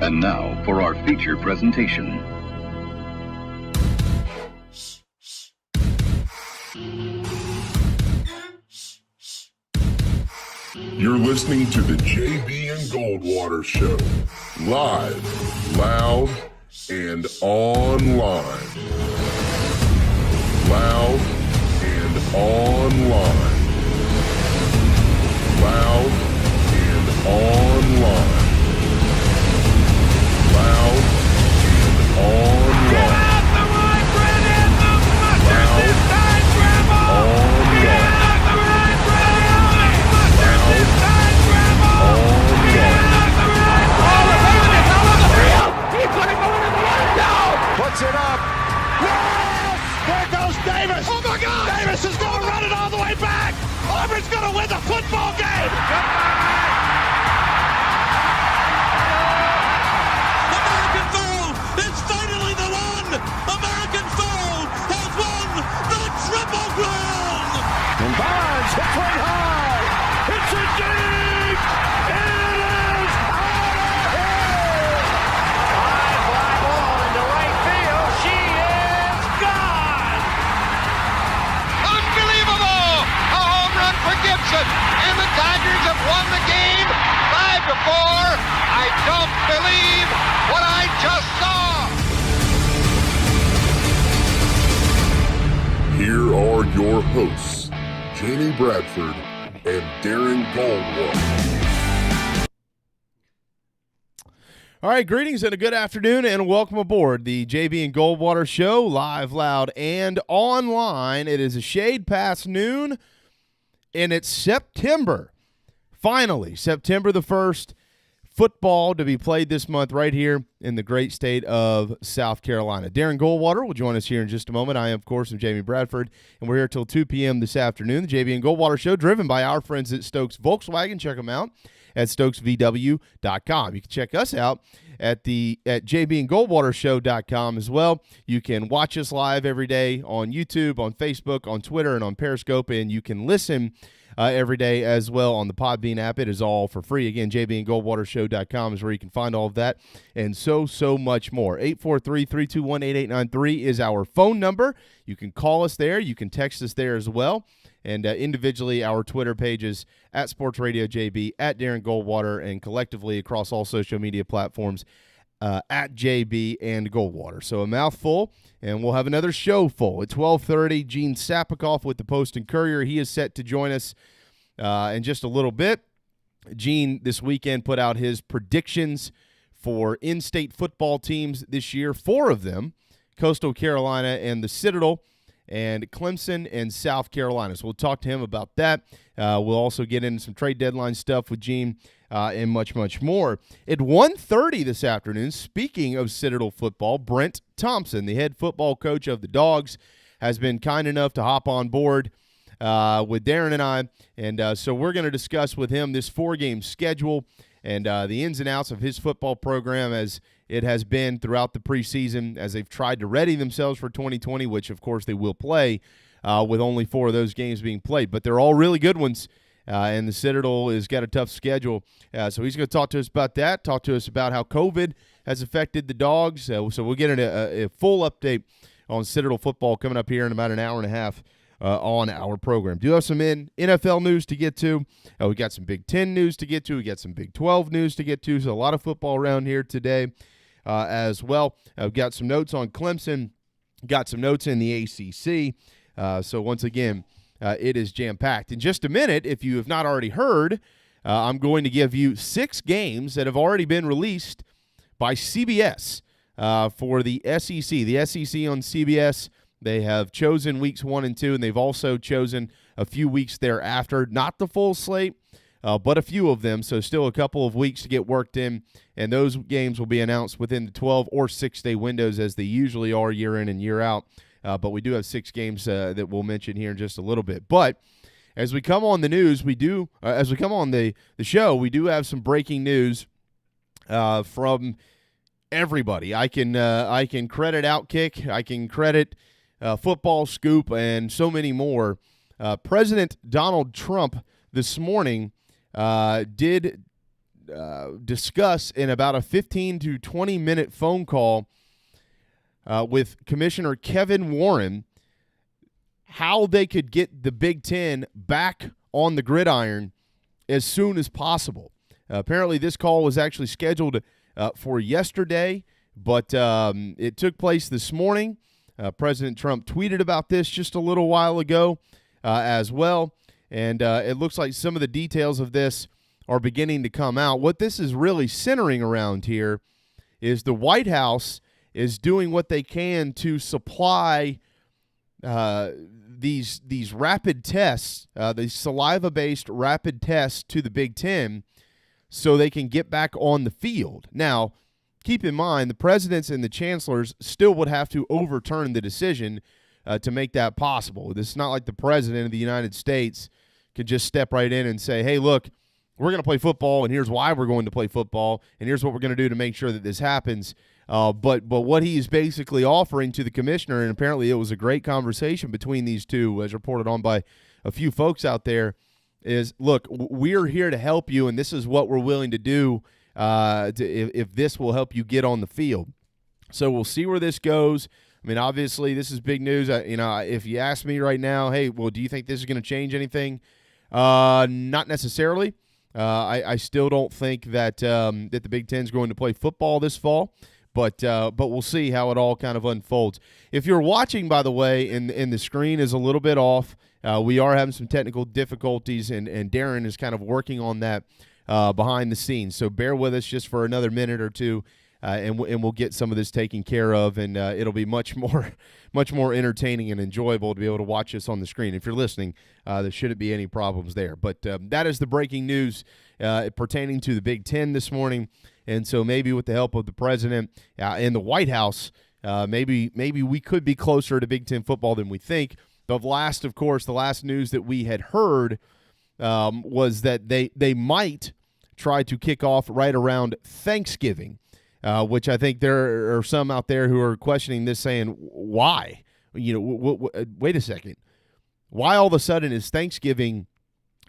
And now for our feature presentation. You're listening to the JB and Goldwater Show. Live, loud, and online. Loud and online. Loud and online. Loud and online. Get out the right, Brennan! The Buckers this time, Grandma! Get out the right, Brennan! The Buckers this time, Grandma! Get out the right, Brennan! Oh, Davis all over the field! He's going to go into the end zone! Puts it up. Yes! There goes Davis! Oh, my God! Davis is going to run it all the way back! Auburn's going to win the football game! American Fool is finally the one! American Fool has won the Triple Crown! And Barnes hits one high! It's a deep! It is out of here! High fly ball into right field. She is gone! Unbelievable! A home run for Gibson! And the Tigers have won the game 5-4! I don't believe what I just saw! Here are your hosts, Janie Bradford and Darren Goldwater. All right, greetings and a good afternoon, and welcome aboard the JB and Goldwater Show, live, loud, and online. It is a shade past noon, and it's September. Finally, September the 1st, football to be played this month right here in the great state of South Carolina. Darren Goldwater will join us here in just a moment. I, of course, am Jamie Bradford, and we're here till 2 p.m. this afternoon. The JB and Goldwater Show, driven by our friends at Stokes Volkswagen. Check them out at stokesvw.com. You can check us out at jbandgoldwatershow.com as well. You can watch us live every day on YouTube, on Facebook, on Twitter, and on Periscope, and you can listen every day as well on the Podbean app. It is all for free. Again, jbandgoldwatershow.com is where you can find all of that and so much more. 843-321-8893 is our phone number. You can call us there. You can text us there as well. And individually, our Twitter pages at Sports Radio JB, at Darren Goldwater, and collectively across all social media platforms at JB and Goldwater. So a mouthful, and we'll have another show full. At 12:30, Gene Sapikoff with the Post and Courier. He is set to join us in just a little bit. Gene, this weekend, put out his predictions for in-state football teams this year. 4 of them, Coastal Carolina and the Citadel, and Clemson and South Carolina. So we'll talk to him about that. We'll also get into some trade deadline stuff with Gene and much more. At 1:30 this afternoon, speaking of Citadel football, Brent Thompson, the head football coach of the Dogs, has been kind enough to hop on board with Darren and I. And so we're going to discuss with him this 4-game schedule and the ins and outs of his football program as it has been throughout the preseason as they've tried to ready themselves for 2020, which, of course, they will play with only 4 of those games being played. But they're all really good ones, and the Citadel has got a tough schedule. So he's going to talk to us about that, talk to us about how COVID has affected the Dogs. So we'll get into a full update on Citadel football coming up here in about an hour and a half on our program. Do have some NFL news to get to. We got some Big Ten news to get to. We got some Big 12 news to get to. So a lot of football around here today as well. I've got some notes on Clemson. Got some notes in the ACC. So once again, it is jam-packed. In just a minute, if you have not already heard, I'm going to give you 6 games that have already been released by CBS for the SEC. The SEC on CBS, they have chosen weeks 1 and 2, and they've also chosen a few weeks thereafter. Not the full slate, but a few of them, so still a couple of weeks to get worked in, and those games will be announced within the 12 or 6-day windows as they usually are year in and year out. But we do have 6 games that we'll mention here in just a little bit. But as we come on the news, as we come on the show, we do have some breaking news from everybody. I can credit Outkick, I can credit Football Scoop, and so many more. President Donald Trump this morning did discuss in about a 15 to 20-minute phone call with Commissioner Kevin Warren how they could get the Big Ten back on the gridiron as soon as possible. Apparently, this call was actually scheduled for yesterday, but it took place this morning. President Trump tweeted about this just a little while ago as well, and it looks like some of the details of this are beginning to come out. What this is really centering around here is the White House is doing what they can to supply these rapid tests, these saliva-based rapid tests to the Big Ten so they can get back on the field. Now, keep in mind, the presidents and the chancellors still would have to overturn the decision to make that possible. This is not like the president of the United States could just step right in and say, hey, look, we're going to play football, and here's why we're going to play football, and here's what we're going to do to make sure that this happens. But what he is basically offering to the commissioner, and apparently it was a great conversation between these two, as reported on by a few folks out there, is, look, we're here to help you, and this is what we're willing to do if this will help you get on the field. So we'll see where this goes. I mean, obviously, this is big news. If you ask me right now, hey, well, do you think this is going to change anything? Not necessarily. I still don't think that that the Big Ten is going to play football this fall. But we'll see how it all kind of unfolds. If you're watching, by the way, and the screen is a little bit off, we are having some technical difficulties, and Darren is kind of working on that behind the scenes. So bear with us just for another minute or two, and we'll get some of this taken care of, and it'll be much more entertaining and enjoyable to be able to watch this on the screen. If you're listening, there shouldn't be any problems there. But that is the breaking news pertaining to the Big Ten this morning. And so maybe with the help of the president and the White House, maybe we could be closer to Big Ten football than we think. The last news that we had heard was that they might try to kick off right around Thanksgiving, which I think there are some out there who are questioning this, saying, why? Wait a second. Why all of a sudden is Thanksgiving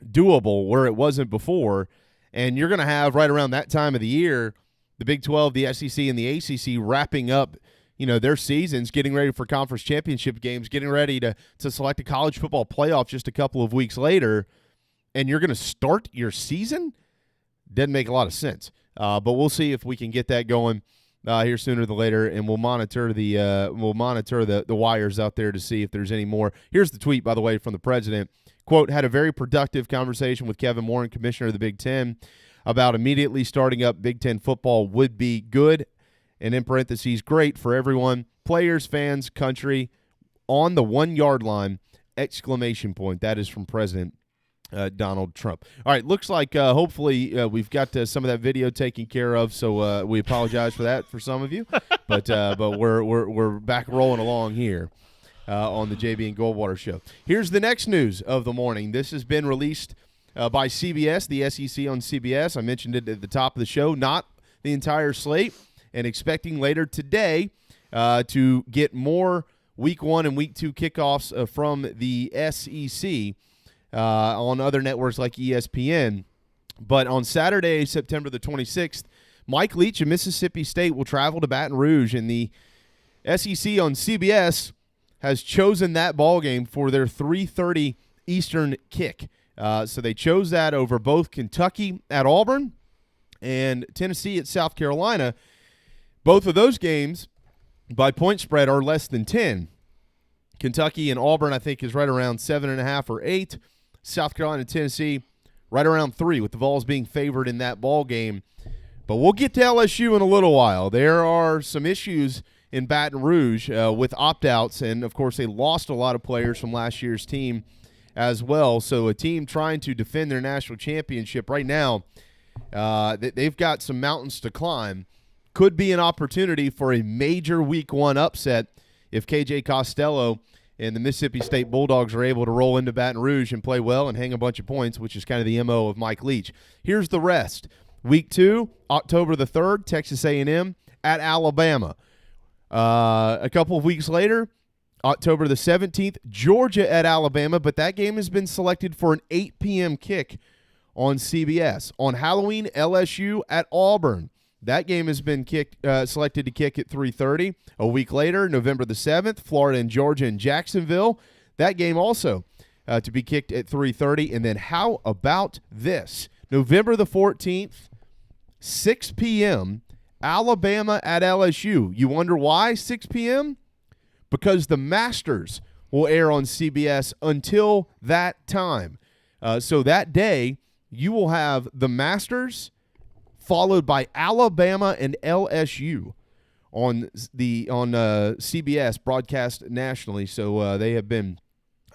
doable where it wasn't before? And you're going to have right around that time of the year, the Big 12, the SEC, and the ACC wrapping up, their seasons, getting ready for conference championship games, getting ready to select a college football playoff just a couple of weeks later, and you're going to start your season? Doesn't make a lot of sense. But we'll see if we can get that going here sooner than later, and we'll monitor the wires out there to see if there's any more. Here's the tweet, by the way, from the president. Quote, had a very productive conversation with Kevin Warren, commissioner of the Big Ten, about immediately starting up Big Ten football would be good, and in parentheses, great for everyone, players, fans, country, on the 1 yard line, exclamation point. That is from President Donald Trump. All right, looks like hopefully we've got some of that video taken care of, so we apologize for that for some of you, but we're back rolling along here. On the JB and Goldwater show. Here's the next news of the morning. This has been released by CBS, the SEC on CBS. I mentioned it at the top of the show, not the entire slate, and expecting later today to get more Week 1 and Week 2 kickoffs from the SEC on other networks like ESPN. But on Saturday, September the 26th, Mike Leach of Mississippi State will travel to Baton Rouge, and the SEC on CBS has chosen that ball game for their 3:30 Eastern kick. So they chose that over both Kentucky at Auburn and Tennessee at South Carolina. Both of those games by point spread are less than 10. Kentucky and Auburn, I think, is right around 7.5 or 8. South Carolina and Tennessee right around 3, with the Vols being favored in that ball game. But we'll get to LSU in a little while. There are some issues in Baton Rouge with opt-outs, and, of course, they lost a lot of players from last year's team as well. So a team trying to defend their national championship right now, they've got some mountains to climb. Could be an opportunity for a major Week 1 upset if KJ Costello and the Mississippi State Bulldogs are able to roll into Baton Rouge and play well and hang a bunch of points, which is kind of the MO of Mike Leach. Here's the rest. Week 2, October the 3rd, Texas A&M at Alabama. A couple of weeks later, October the 17th, Georgia at Alabama, but that game has been selected for an 8 p.m. kick on CBS. On Halloween, LSU at Auburn. That game has been selected to kick at 3:30. A week later, November the 7th, Florida and Georgia in Jacksonville. That game also to be kicked at 3:30. And then how about this? November the 14th, 6 p.m., Alabama at LSU. You wonder why 6 p.m.? Because the Masters will air on CBS until that time. So that day, you will have the Masters followed by Alabama and LSU on CBS, broadcast nationally. So they have been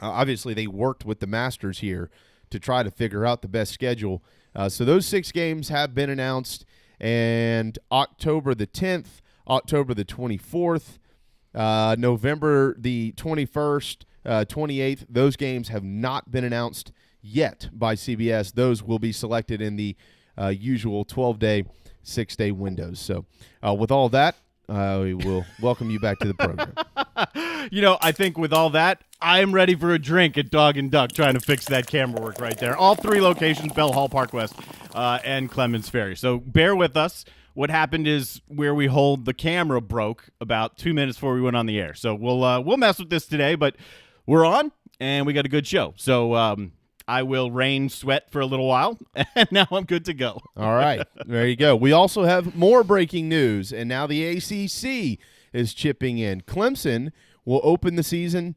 obviously they worked with the Masters here to try to figure out the best schedule. So those 6 games have been announced, and October the 10th, October the 24th, November the 21st, 28th, those games have not been announced yet by CBS. Those will be selected in the usual 12-day, 6-day windows. So with all that, we will welcome you back to the program. I think with all that, I'm ready for a drink at Dog and Duck trying to fix that camera work right there. All 3 locations, Bell Hall, Park West, and Clemens Ferry. So bear with us. What happened is where we hold the camera broke about 2 minutes before we went on the air. So we'll mess with this today, but we're on, and we got a good show. So I will rain sweat for a little while, and now I'm good to go. All right. There you go. We also have more breaking news, and now the ACC is chipping in. Clemson will open the season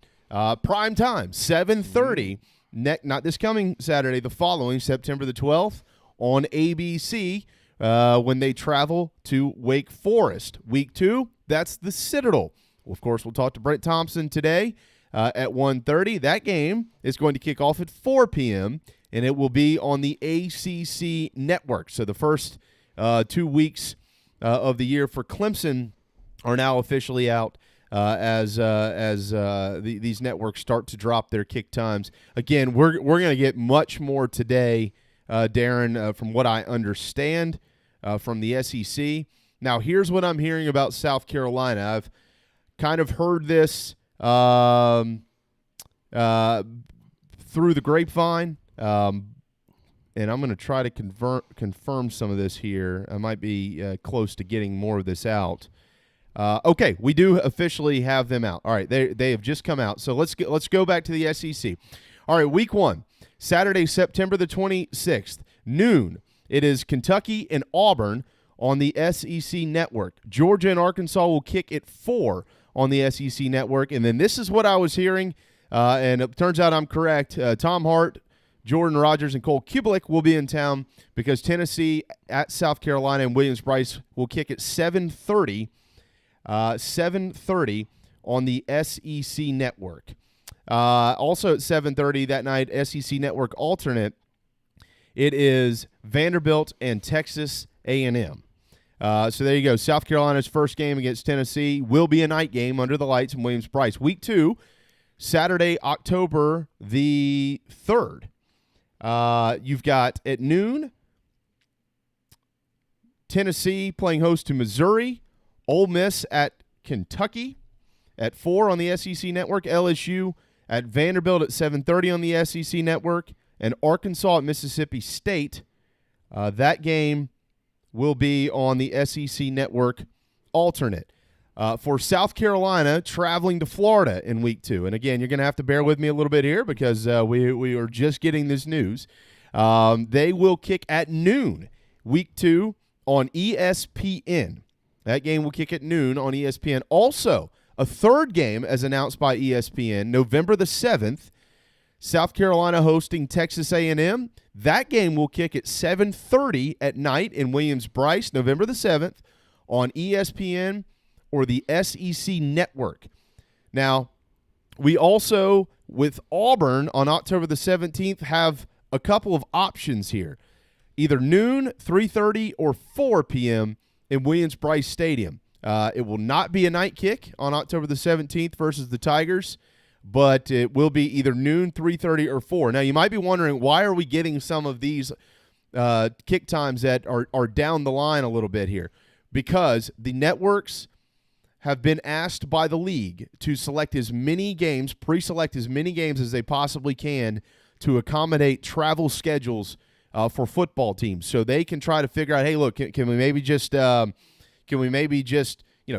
prime time, 7:30, not this coming Saturday, the following, September the 12th, on ABC when they travel to Wake Forest. Week 2, that's the Citadel. Well, of course, we'll talk to Brent Thompson today. At 1:30. That game is going to kick off at 4 p.m., and it will be on the ACC network. So the first 2 weeks of the year for Clemson are now officially out as these networks start to drop their kick times. Again, we're going to get much more today, Darren, from what I understand from the SEC. Now, here's what I'm hearing about South Carolina. I've kind of heard this through the grapevine, and I'm going to try to confirm some of this here. I might be close to getting more of this out. Okay, we do officially have them out. All right, they have just come out. So let's go back to the SEC. All right, week 1, Saturday, September the 26th, noon. It is Kentucky and Auburn on the SEC network. Georgia and Arkansas will kick at 4 on the SEC network. And then this is what I was hearing, and it turns out I'm correct. Tom Hart, Jordan Rogers, and Cole Kubelik will be in town because Tennessee at South Carolina and Williams-Brice will kick at 7:30 on the SEC network. Also at 7:30 that night, SEC network alternate, it is Vanderbilt and Texas A&M. So there you go. South Carolina's first game against Tennessee will be a night game under the lights in Williams-Brice. Week 2, Saturday, October the 3rd. You've got at noon, Tennessee playing host to Missouri, Ole Miss at Kentucky at 4 on the SEC network, LSU at Vanderbilt at 7:30 on the SEC network, and Arkansas at Mississippi State. That game will be on the SEC network alternate. For South Carolina, traveling to Florida in week 2. And again, you're going to have to bear with me a little bit here because we are just getting this news. They will kick at noon, week 2, on ESPN. That game will kick at noon on ESPN. Also, a third game, as announced by ESPN, November the 7th, South Carolina hosting Texas A&M. That game will kick at 7:30 at night in Williams-Brice, November the 7th, on ESPN or the SEC network. Now, we also, with Auburn on October the 17th, have a couple of options here. Either noon, 3:30, or 4 p.m. in Williams-Brice Stadium. It will not be a night kick on October the 17th versus the Tigers, but it will be either noon, 3:30, or 4. Now, you might be wondering, why are we getting some of these kick times that are down the line a little bit here? Because the networks have been asked by the league to select as many games, pre-select as many games as they possibly can to accommodate travel schedules for football teams, so they can try to figure out, hey, look, can we maybe just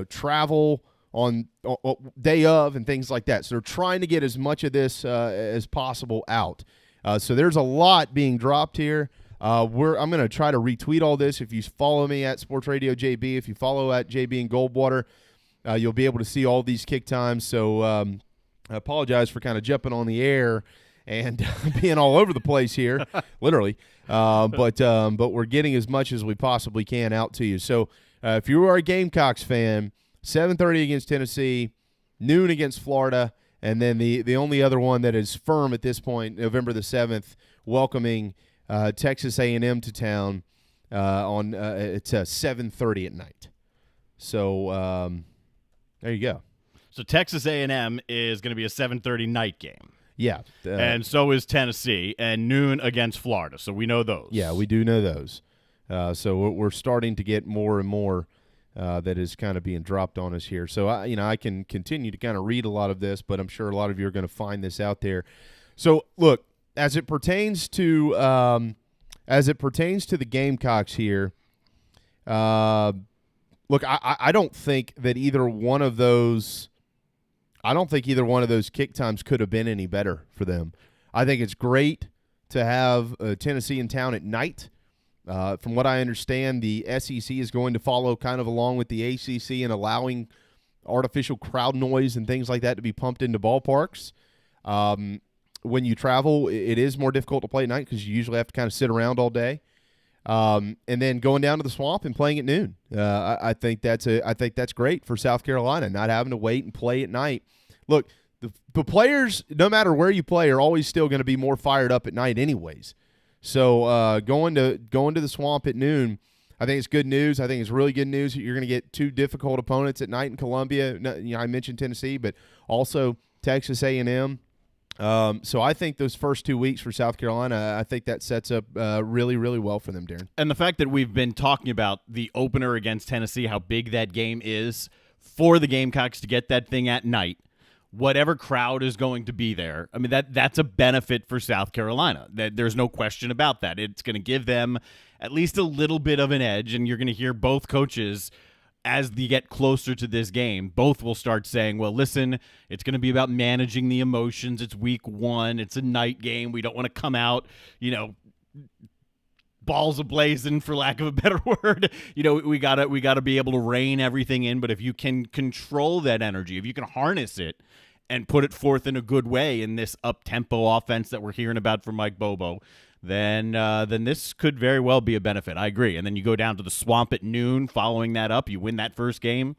travel on day of and things like that. So they're trying to get as much of this as possible out. So there's a lot being dropped here. I'm going to try to retweet all this. If you follow me at Sports Radio JB, if you follow at JB and Goldwater, you'll be able to see all these kick times. So I apologize for kind of jumping on the air and being all over the place here, literally. But we're getting as much as we possibly can out to you. So if you are a Gamecocks fan, 7:30 against Tennessee, noon against Florida, and then the only other one that is firm at this point, November the 7th, welcoming Texas A&M to town it's 7:30 at night. So there you go. So Texas A&M is going to be a 7:30 night game. Yeah. And so is Tennessee, and noon against Florida. So we know those. Yeah, we do know those. So we're starting to get more and more that is kind of being dropped on us here. So I can continue to kind of read a lot of this, but I'm sure a lot of you are going to find this out there. So look, as it pertains to the Gamecocks here, look, I don't think that either one of those. I don't think either one of those kick times could have been any better for them. I think it's great to have Tennessee in town at night. From what I understand, the SEC is going to follow kind of along with the ACC and allowing artificial crowd noise and things like that to be pumped into ballparks. When you travel, it is more difficult to play at night because you usually have to kind of sit around all day. And then going down to the Swamp and playing at noon. I think that's great for South Carolina, not having to wait and play at night. Look, the players, no matter where you play, are always still going to be more fired up at night anyways. So going to the Swamp at noon, I think it's good news. I think it's really good news that you're going to get two difficult opponents at night in Columbia. I mentioned Tennessee, but also Texas A&M. So I think those first 2 weeks for South Carolina, I think that sets up really, really well for them, Darren. And the fact that we've been talking about the opener against Tennessee, how big that game is for the Gamecocks to get that thing at night, whatever crowd is going to be there, I mean, that's a benefit for South Carolina. There's no question about that. It's going to give them at least a little bit of an edge, and you're going to hear both coaches as they get closer to this game, both will start saying, well, listen, it's going to be about managing the emotions. It's week one. It's a night game. We don't want to come out, balls ablazing, for lack of a better word. We gotta be able to rein everything in. But if you can control that energy, if you can harness it and put it forth in a good way in this up-tempo offense that we're hearing about from Mike Bobo, then this could very well be a benefit. I agree. And then you go down to the Swamp at noon, following that up. You win that first game,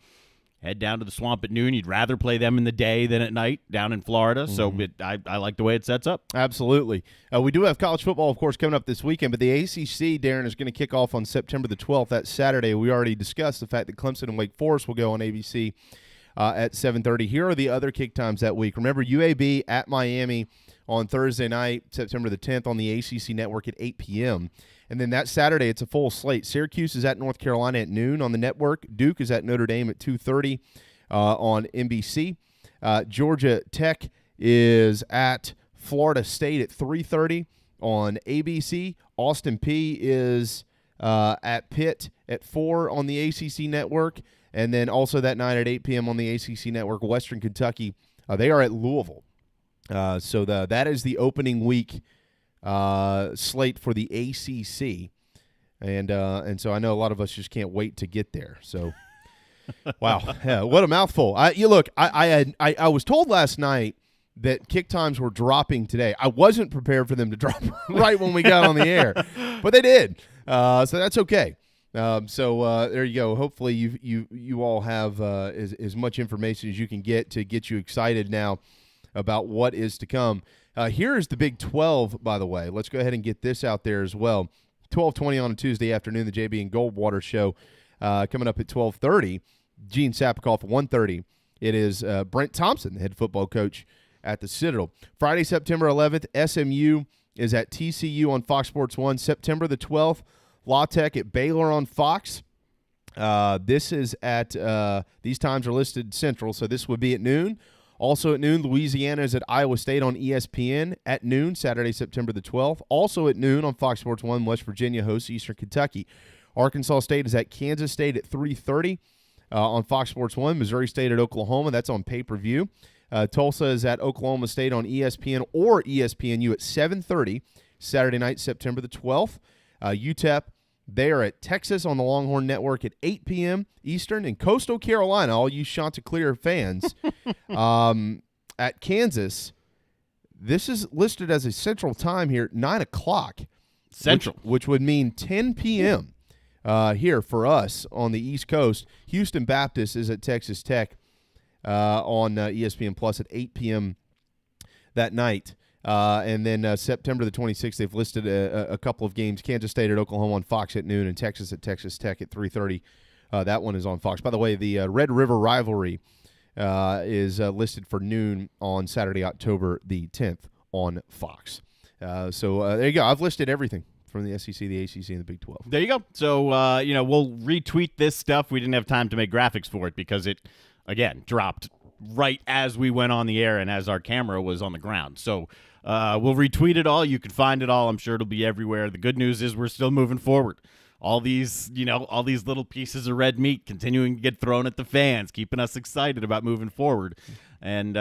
head down to the Swamp at noon. You'd rather play them in the day than at night down in Florida. So I like the way it sets up. Absolutely. We do have college football, of course, coming up this weekend, but the ACC, Darren, is going to kick off on September the 12th. That's Saturday. We already discussed the fact that Clemson and Wake Forest will go on ABC at 7:30. Here are the other kick times that week. Remember, UAB at Miami on Thursday night, September the 10th, on the ACC network at 8 p.m. And then that Saturday, it's a full slate. Syracuse is at North Carolina at noon on the network. Duke is at Notre Dame at 2:30 on NBC. Georgia Tech is at Florida State at 3:30 on ABC. Austin Peay is at Pitt at 4 on the ACC network. And then also that night at 8 p.m. on the ACC network, Western Kentucky, they are at Louisville. So that is the opening week slate for the ACC, and so I know a lot of us just can't wait to get there. So, wow, yeah, what a mouthful! I was told last night that kick times were dropping today. I wasn't prepared for them to drop right when we got on the air, but they did. So that's okay. So there you go. Hopefully you all have as much information as you can get to get you excited now about what is to come. Here is the Big 12, by the way. Let's go ahead and get this out there as well. 12:20 on a Tuesday afternoon, the JB and Goldwater show coming up at 12:30. Gene Sapikoff at 1:30. It is Brent Thompson, the head football coach at the Citadel. Friday, September 11th, SMU is at TCU on Fox Sports 1. September the 12th, La Tech at Baylor on Fox. This is at these times are listed Central, so this would be at noon Also at noon, Louisiana is at Iowa State on ESPN at noon, Saturday, September the 12th. Also at noon on Fox Sports 1, West Virginia hosts Eastern Kentucky. Arkansas State is at Kansas State at 3:30 on Fox Sports 1. Missouri State at Oklahoma. That's on pay-per-view. Tulsa is at Oklahoma State on ESPN or ESPNU at 7:30 Saturday night, September the 12th. UTEP, they are at Texas on the Longhorn Network at 8 p.m. Eastern. And Coastal Carolina, all you Chanticleer fans, at Kansas, this is listed as a central time here, 9 o'clock. Central. Which would mean 10 p.m. Here for us on the East Coast. Houston Baptist is at Texas Tech on ESPN Plus at 8 p.m. that night. And then September the 26th, they've listed a couple of games. Kansas State at Oklahoma on Fox at noon and Texas at Texas Tech at 3:30. That one is on Fox. By the way, the Red River Rivalry is listed for noon on Saturday, October the 10th on Fox. So there you go. I've listed everything from the SEC, the ACC, and the Big 12. There you go. So, we'll retweet this stuff. We didn't have time to make graphics for it because it, again, dropped right as we went on the air and as our camera was on the ground. So we'll retweet it all. You can find it all. I'm sure it'll be everywhere. The good news is we're still moving forward. All these little pieces of red meat continuing to get thrown at the fans, keeping us excited about moving forward. And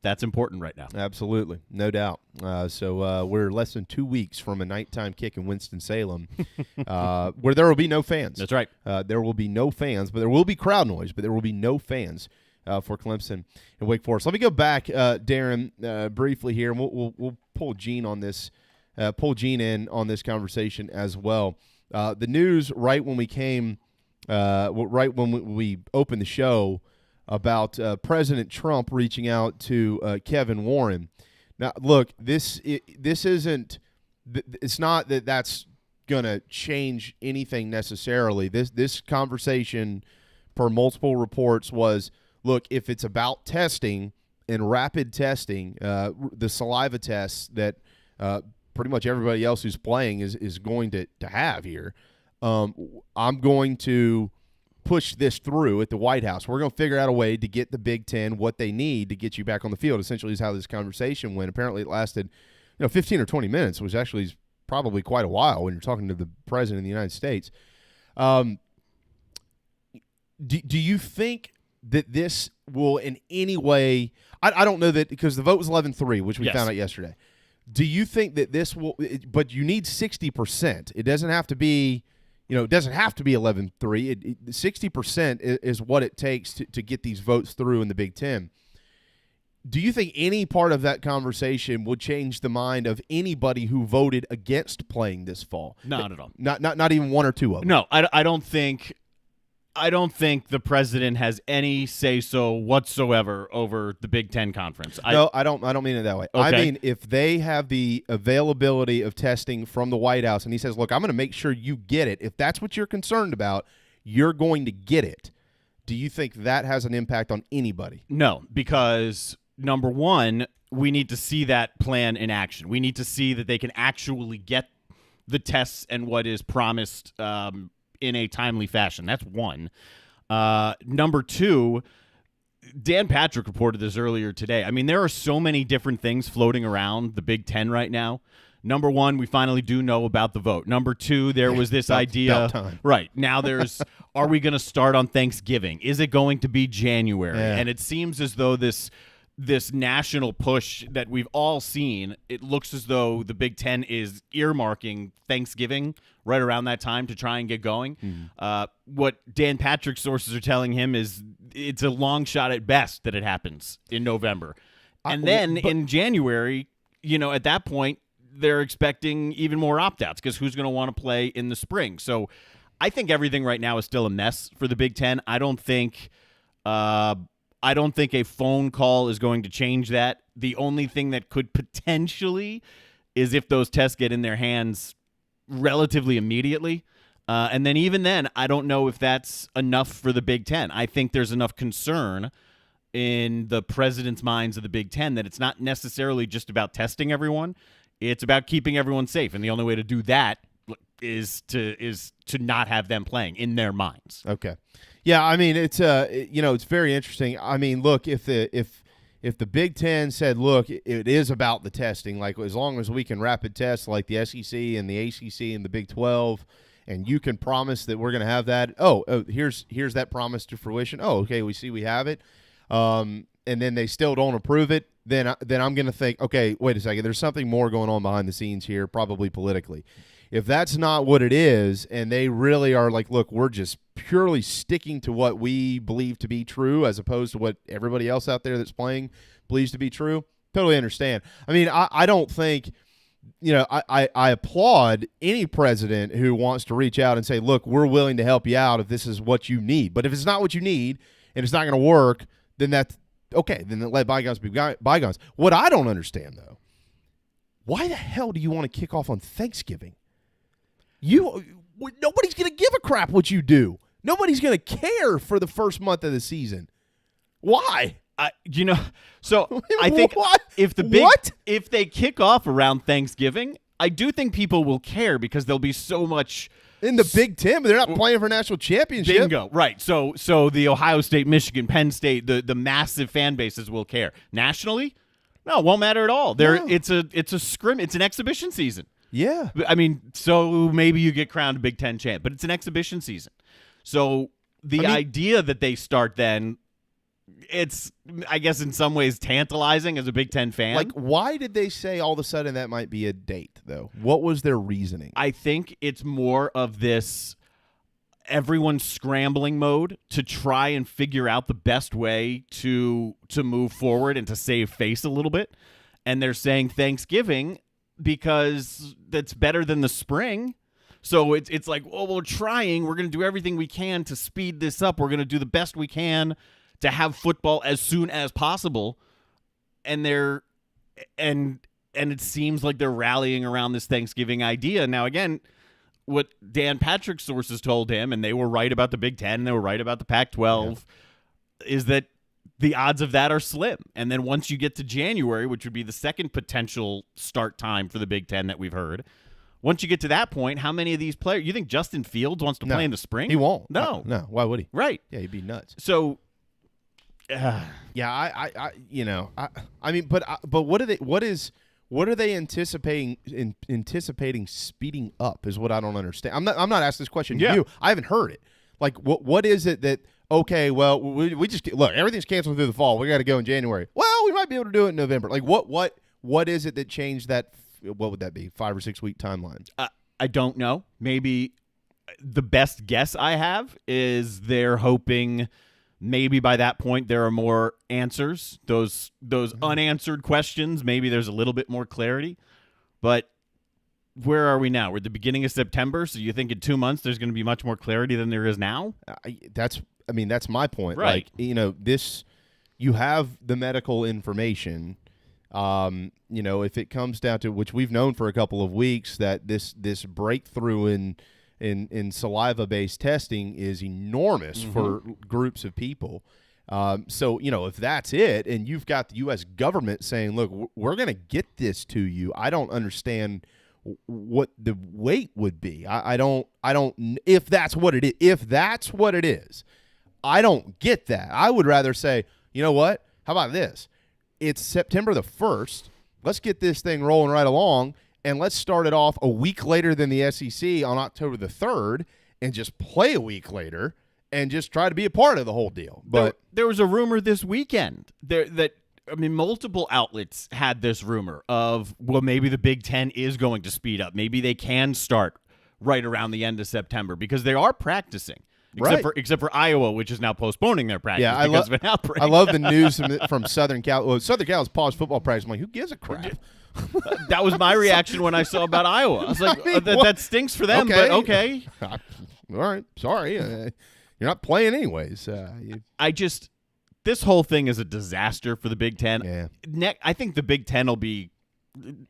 that's important right now. Absolutely. No doubt. So we're less than 2 weeks from a nighttime kick in Winston-Salem where there will be no fans. That's right. There will be no fans, but there will be crowd noise, but there will be no fans for Clemson and Wake Forest. Let me go back, Darren, briefly here, and we'll pull Gene on this, pull Gene in on this conversation as well. The news right when we came, right when we opened the show about President Trump reaching out to Kevin Warren. Now, look, this isn't. It's not that that's going to change anything necessarily. This conversation, per multiple reports, was, look, if it's about testing and rapid testing, the saliva tests that pretty much everybody else who's playing is going to have here, I'm going to push this through at the White House. We're going to figure out a way to get the Big Ten what they need to get you back on the field, essentially is how this conversation went. Apparently it lasted 15 or 20 minutes, which actually is probably quite a while when you're talking to the President of the United States. Do you think that this will in any way – I don't know that, because the vote was 11-3, which we found out yesterday. Do you think that this will – but you need 60%. It doesn't have to be – it doesn't have to be 11-3. 60% is what it takes to get these votes through in the Big Ten. Do you think any part of that conversation would change the mind of anybody who voted against playing this fall? Not at all. Not even one or two of them. No, I don't think the president has any say-so whatsoever over the Big Ten Conference. No, I don't mean it that way. Okay. I mean, if they have the availability of testing from the White House and he says, look, I'm going to make sure you get it. If that's what you're concerned about, you're going to get it. Do you think that has an impact on anybody? No, because number one, we need to see that plan in action. We need to see that they can actually get the tests and what is promised in a timely fashion. That's one. Number two, Dan Patrick reported this earlier today. I mean, there are so many different things floating around the Big Ten right now. Number one, we finally do know about the vote. Number two, there was this idea. Right. Now there's, are we going to start on Thanksgiving? Is it going to be January? Yeah. And it seems as though this national push that we've all seen, it looks as though the Big Ten is earmarking Thanksgiving right around that time to try and get going. What Dan Patrick's sources are telling him is it's a long shot at best that it happens in November. And then in January, at that point, they're expecting even more opt-outs because who's going to want to play in the spring? So I think everything right now is still a mess for the Big Ten. I don't think a phone call is going to change that. The only thing that could potentially is if those tests get in their hands relatively immediately. And then even then, I don't know if that's enough for the Big Ten. I think there's enough concern in the president's minds of the Big Ten that it's not necessarily just about testing everyone. It's about keeping everyone safe. And the only way to do that is to not have them playing in their minds. Okay. Yeah, I mean, it's it's very interesting. I mean, look, if if the Big Ten said, look, it is about the testing, like as long as we can rapid test like the SEC and the ACC and the Big 12, and you can promise that we're going to have that, here's that promise to fruition. Oh, okay, we have it. And then they still don't approve it, then I'm going to think, okay, wait a second, there's something more going on behind the scenes here, probably politically. If that's not what it is, and they really are like, look, we're just purely sticking to what we believe to be true as opposed to what everybody else out there that's playing believes to be true, totally understand. I mean, I don't think, I applaud any president who wants to reach out and say, look, we're willing to help you out if this is what you need. But if it's not what you need and it's not going to work, then that's okay. Then let bygones be bygones. What I don't understand, though, why the hell do you want to kick off on Thanksgiving? Nobody's going to give a crap what you do. Nobody's going to care for the first month of the season. Why? So I think What? if they kick off around Thanksgiving, I do think people will care because there'll be so much in the Big Ten, but they're not playing for a national championship. Bingo, right? So the Ohio State, Michigan, Penn State, the massive fan bases will care. Nationally, no, it won't matter at all. No. It's a scrim. It's an exhibition season. Yeah. I mean, so maybe you get crowned a Big Ten champ, but it's an exhibition season. So the idea that they start then, it's, I guess, in some ways tantalizing as a Big Ten fan. Like, why did they say all of a sudden that might be a date, though? What was their reasoning? I think it's more of this everyone scrambling mode to try and figure out the best way to move forward and to save face a little bit. And they're saying Thanksgiving because that's better than the spring. So it's like, well, we're trying. We're going to do everything we can to speed this up. We're going to do the best we can to have football as soon as possible. And it seems like they're rallying around this Thanksgiving idea. Now, again, what Dan Patrick's sources told him, and they were right about the Big Ten, and they were right about the Pac-12, is that the odds of that are slim. And then once you get to January, which would be the second potential start time for the Big Ten that we've heard, once you get to that point, how many of these players, you think Justin Fields wants to play in the spring? He won't. No. No. Why would he? Right. Yeah, he'd be nuts. So, yeah, I mean, but what are they anticipating speeding up is what I don't understand. I'm not asking this question to you. I haven't heard it. Like, what is it that, okay, well, we just, look, everything's canceled through the fall. We got to go in January. Well, we might be able to do it in November. Like, what is it that changed that, what would that be, 5 or 6 week timeline? I don't know. Maybe the best guess I have is they're hoping maybe by that point there are more answers. Those unanswered questions, maybe there's a little bit more clarity. But where are we now? We're at the beginning of September, so you think in 2 months there's going to be much more clarity than there is now? That's my point. Right. Like, you have the medical information. If it comes down to, which we've known for a couple of weeks, that this breakthrough in saliva-based testing is enormous for groups of people. So, if that's it, and you've got the U.S. government saying, look, we're going to get this to you, I don't understand what the wait would be. I don't, if that's what it is, I don't get that. I would rather say, you know what? How about this? It's September the 1st. Let's get this thing rolling right along, and let's start it off a week later than the SEC on October the 3rd and just play a week later and just try to be a part of the whole deal. But there was a rumor this weekend that multiple outlets had this rumor of, well, maybe the Big Ten is going to speed up. Maybe they can start right around the end of September because they are practicing. Except for Iowa, which is now postponing their practice because of an outbreak. I love the news from Southern Cal. Well, Southern Cal's paused football practice. I'm like, who gives a crap? That was my reaction when I saw about Iowa. I was like, that stinks for them, but okay. All right. Sorry. You're not playing anyways. This whole thing is a disaster for the Big Ten. Yeah. I think the Big Ten will be,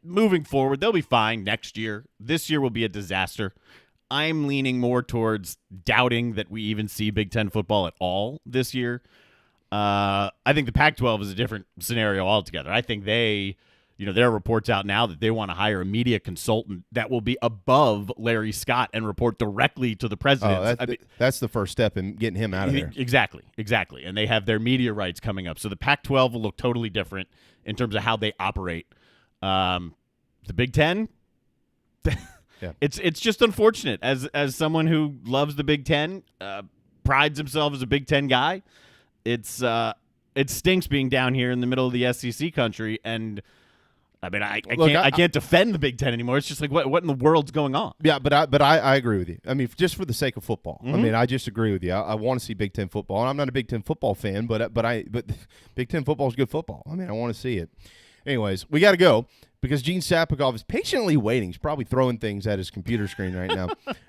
moving forward, they'll be fine next year. This year will be a disaster. I'm leaning more towards doubting that we even see Big Ten football at all this year. I think the Pac-12 is a different scenario altogether. I think they there are reports out now that they want to hire a media consultant that will be above Larry Scott and report directly to the president. That's the first step in getting him out of there. Exactly. And they have their media rights coming up. So the Pac-12 will look totally different in terms of how they operate. The Big Ten, yeah. It's just unfortunate. As someone who loves the Big Ten, prides himself as a Big Ten guy, it stinks being down here in the middle of the SEC country. And I mean, I can't defend the Big Ten anymore. It's just like what in the world's going on? Yeah, but I agree with you. I mean, just for the sake of football. I mean, I just agree with you. I want to see Big Ten football, and I'm not a Big Ten football fan, but Big Ten football is good football. I mean, I want to see it. Anyways, we got to go because Gene Sapikov is patiently waiting. He's probably throwing things at his computer screen right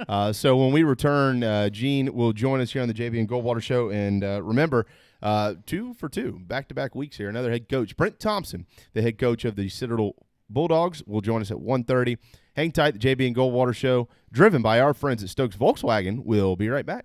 now. So when we return, Gene will join us here on the JB and Goldwater Show. And remember, 2 for 2, back-to-back weeks here. Another head coach, Brent Thompson, the head coach of the Citadel Bulldogs, will join us at 1:30. Hang tight, the JB and Goldwater Show, driven by our friends at Stokes Volkswagen. We'll be right back.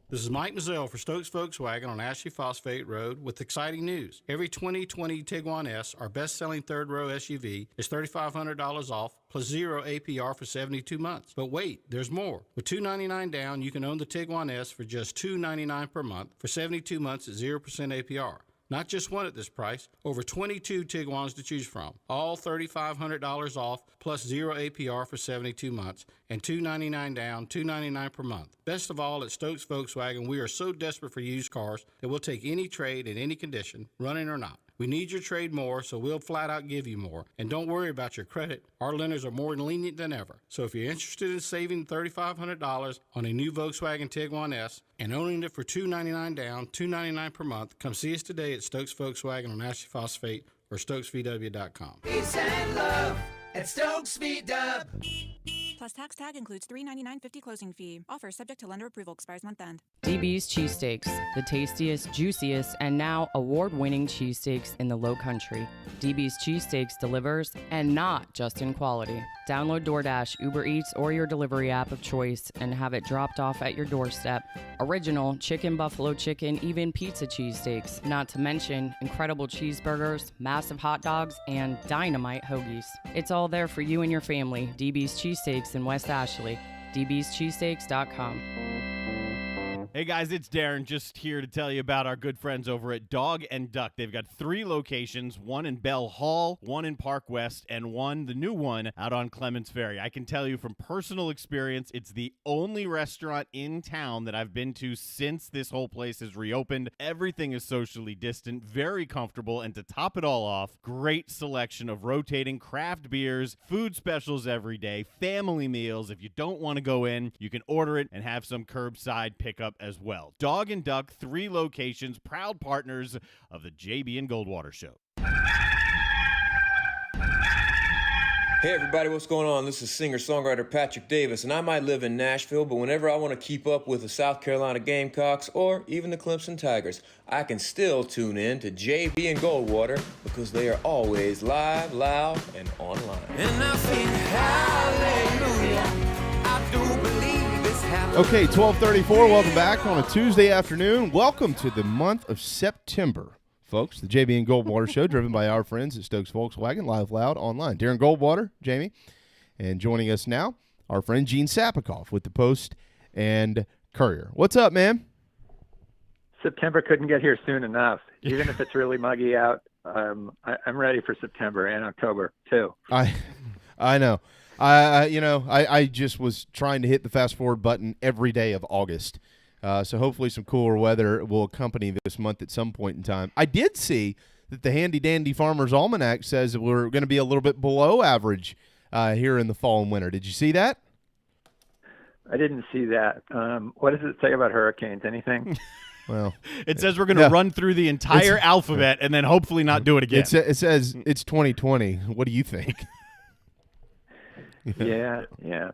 This is Mike Mazzell for Stokes Volkswagen on Ashley Phosphate Road with exciting news. Every 2020 Tiguan S, our best-selling third-row SUV, is $3,500 off plus 0 APR for 72 months. But wait, there's more. With $299 down, you can own the Tiguan S for just $299 per month for 72 months at 0% APR. Not just one at this price, over 22 Tiguans to choose from. All $3,500 off plus 0 APR for 72 months and $299 down, $299 per month. Best of all, at Stokes Volkswagen, we are so desperate for used cars that we'll take any trade in any condition, running or not. We need your trade more, so we'll flat out give you more. And don't worry about your credit. Our lenders are more lenient than ever. So if you're interested in saving $3,500 on a new Volkswagen Tiguan S and owning it for $299 down, $299 per month, come see us today at Stokes Volkswagen on Ashley Phosphate or StokesVW.com. Peace and love at Stokes VW. Plus tax tag includes $399.50 closing fee. Offer subject to lender approval. Expires month end. DB's Cheesesteaks, the tastiest, juiciest, and now award-winning cheesesteaks in the Low Country. DB's Cheesesteaks delivers, and not just in quality. Download DoorDash, Uber Eats, or your delivery app of choice and have it dropped off at your doorstep. Original chicken, buffalo chicken, even pizza cheesesteaks, not to mention incredible cheeseburgers, massive hot dogs, and dynamite hoagies. It's all there for you and your family. DB's Cheesesteaks in West Ashley. dbscheesesteaks.com. Hey guys, it's Darren, just here to tell you about our good friends over at Dog and Duck. They've got 3 locations, one in Bell Hall, one in Park West, and one, the new one, out on Clements Ferry. I can tell you from personal experience, it's the only restaurant in town that I've been to since this whole place has reopened. Everything is socially distant, very comfortable, and to top it all off, great selection of rotating craft beers, food specials every day, family meals. If you don't want to go in, you can order it and have some curbside pickup as well. Dog and Duck, 3 locations, proud partners of the JB and Goldwater Show. Hey everybody, what's going on? This is singer-songwriter Patrick Davis, and I might live in Nashville, but whenever I want to keep up with the South Carolina Gamecocks or even the Clemson Tigers, I can still tune in to JB and Goldwater because they are always live, loud, and online. And I sing hallelujah. I do believe it's hallelujah. Okay, 12:34. Welcome back on a Tuesday afternoon. Welcome to the month of September, folks. The JB and Goldwater Show, driven by our friends at Stokes Volkswagen, live, loud, online. Darren Goldwater, Jamie, and joining us now, our friend Gene Sapikov with the Post and Courier. What's up, man? September couldn't get here soon enough. Even if it's really muggy out, I'm ready for September and October too. I know. I just was trying to hit the fast forward button every day of August. So hopefully some cooler weather will accompany this month at some point in time. I did see that the Handy Dandy Farmer's Almanac says that we're going to be a little bit below average here in the fall and winter. Did you see that? I didn't see that. What does it say about hurricanes? Anything? Well, it says we're going to run through the entire alphabet and then hopefully not do it again. It says it's 2020. What do you think? Yeah.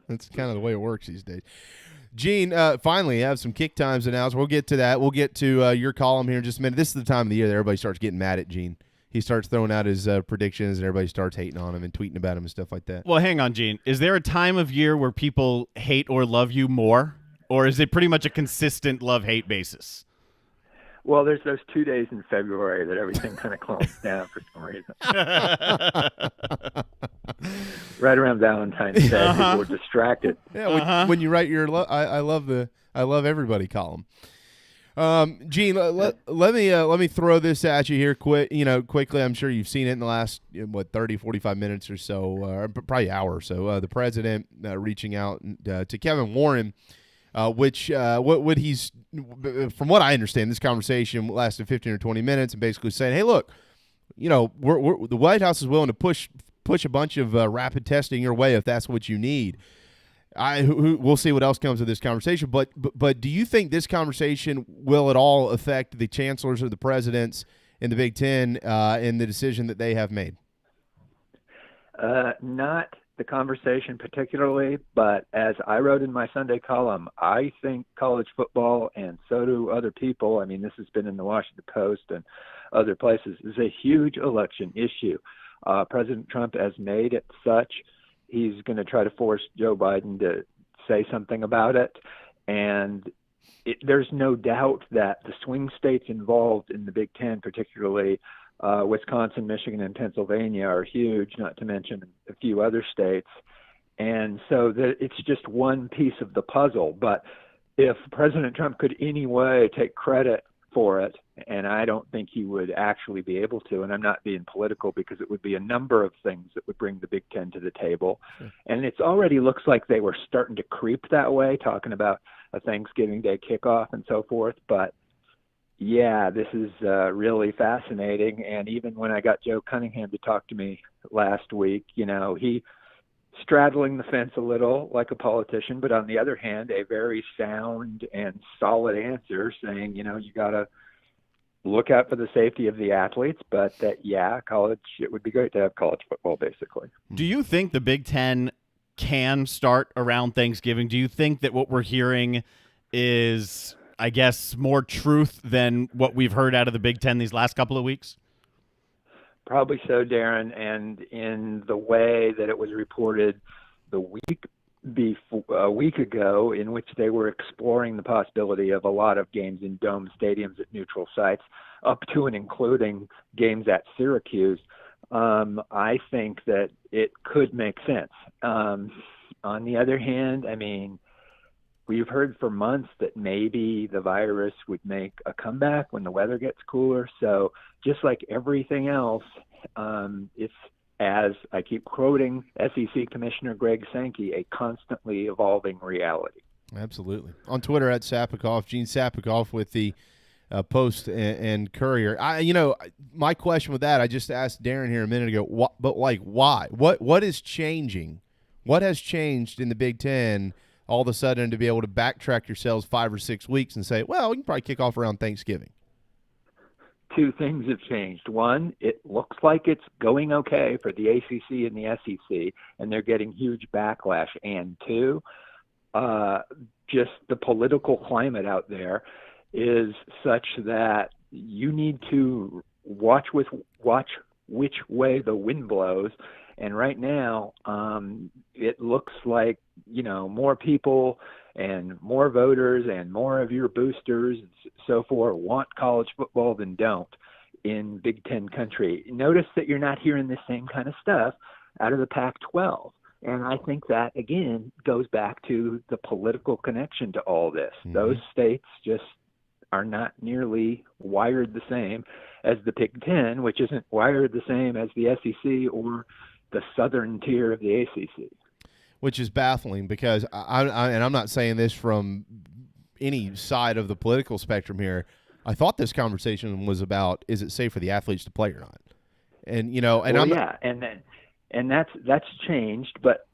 That's kind of the way it works these days. Gene, finally, have some kick times announced. We'll get to that. We'll get to your column here in just a minute. This is the time of the year that everybody starts getting mad at Gene. He starts throwing out his predictions, and everybody starts hating on him and tweeting about him and stuff like that. Well, hang on, Gene. Is there a time of year where people hate or love you more? Or is it pretty much a consistent love-hate basis? Well, there's those 2 days in February that everything kind of calms down for some reason. Right around Valentine's Day, people are distracted. Yeah, when you write your I love everybody column. Gene, let me throw this at you here quickly. I'm sure you've seen it in the last 30, 45 minutes or so, or probably hour or so. The president reaching out to Kevin Warren, which what he's, from what I understand, this conversation lasted 15 or 20 minutes, and basically saying, hey, look, we're the White House is willing to push a bunch of rapid testing your way if that's what you need. We'll see what else comes of this conversation, but do you think this conversation will at all affect the chancellors or the presidents in the Big Ten in the decision that they have made? Not the conversation particularly, but as I wrote in my Sunday column, I think college football, and so do other people, I mean, this has been in the Washington Post and other places, is a huge election issue. President Trump has made it such. He's going to try to force Joe Biden to say something about it. And there's no doubt that the swing states involved in the Big Ten, particularly Wisconsin, Michigan, and Pennsylvania, are huge, not to mention a few other states. And so it's just one piece of the puzzle. But if President Trump could any way take credit for it, and I don't think he would actually be able to, and I'm not being political because it would be a number of things that would bring the Big Ten to the table. Sure. And it's already looks like they were starting to creep that way, talking about a Thanksgiving Day kickoff and so forth. But yeah, this is really fascinating. And even when I got Joe Cunningham to talk to me last week, he straddling the fence a little like a politician, but on the other hand, a very sound and solid answer saying, you got to look out for the safety of the athletes, but that, college, it would be great to have college football, basically. Do you think the Big Ten can start around Thanksgiving? Do you think that what we're hearing is, I guess, more truth than what we've heard out of the Big Ten these last couple of weeks? Probably so, Darren, and in the way that it was reported a week ago, in which they were exploring the possibility of a lot of games in dome stadiums at neutral sites, up to and including games at Syracuse, I think that it could make sense. On the other hand, I mean, we've heard for months that maybe the virus would make a comeback when the weather gets cooler. So just like everything else, it's, as I keep quoting SEC Commissioner Greg Sankey, a constantly evolving reality. Absolutely. On Twitter at Sapikoff, Gene Sapikoff with the Post and Courier. My question with that, I just asked Darren here a minute ago, why? What is changing? What has changed in the Big Ten all of a sudden to be able to backtrack yourselves 5 or 6 weeks and say, well, we can probably kick off around Thanksgiving? Two things have changed. One, it looks like it's going okay for the ACC and the SEC, and they're getting huge backlash. And two, just the political climate out there is such that you need to watch which way the wind blows. And right now, it looks like, more people and more voters and more of your boosters and so forth want college football than don't in Big Ten country. Notice that you're not hearing the same kind of stuff out of the Pac-12. And I think that, again, goes back to the political connection to all this. Mm-hmm. Those states just are not nearly wired the same as the Big Ten, which isn't wired the same as the SEC or the southern tier of the ACC. Which is baffling because, I'm not saying this from any side of the political spectrum here, I thought this conversation was about, is it safe for the athletes to play or not? And, and that's changed, but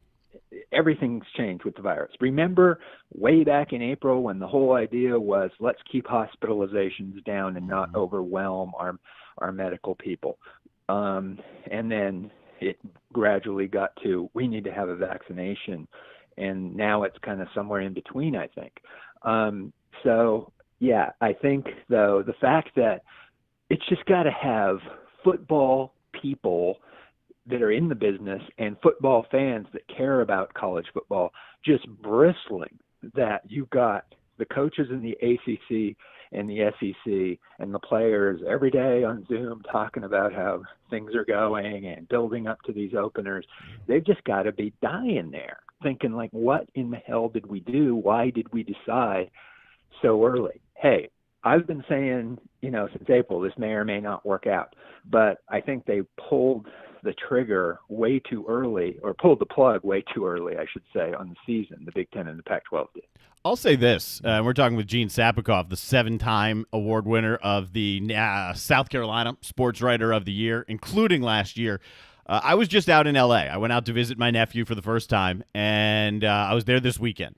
everything's changed with the virus. Remember way back in April when the whole idea was let's keep hospitalizations down and not overwhelm our medical people. And then it gradually got to, we need to have a vaccination. And now it's kind of somewhere in between, I think. I think, though, the fact that it's just got to have football people that are in the business and football fans that care about college football just bristling that you've got the coaches in the ACC in the SEC, and the players every day on Zoom talking about how things are going and building up to these openers. They've just got to be dying there, thinking like, what in the hell did we do? Why did we decide so early? Hey, I've been saying, since April, this may or may not work out, but I think they pulled the trigger way too early, or pulled the plug way too early, I should say, on the season. The Big Ten and the Pac-12 did. I'll say this. We're talking with Gene Sapikoff, the 7-time award winner of the South Carolina Sports Writer of the Year, including last year. I was just out in L.A. I went out to visit my nephew for the first time, and I was there this weekend.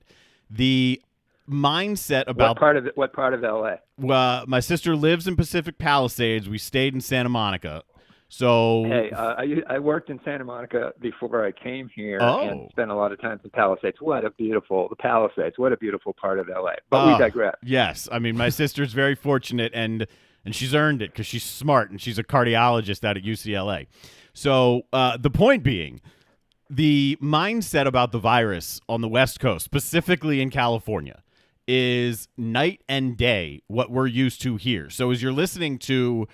The mindset about what part of LA? Well, my sister lives in Pacific Palisades. We stayed in Santa Monica. So hey, I worked in Santa Monica before I came here and spent a lot of time in Palisades. The Palisades, what a beautiful part of LA. But we digress. Yes, I mean my sister's very fortunate and she's earned it because she's smart and she's a cardiologist out at UCLA. So the point being, the mindset about the virus on the West Coast, specifically in California, is night and day what we're used to here. So as you're listening to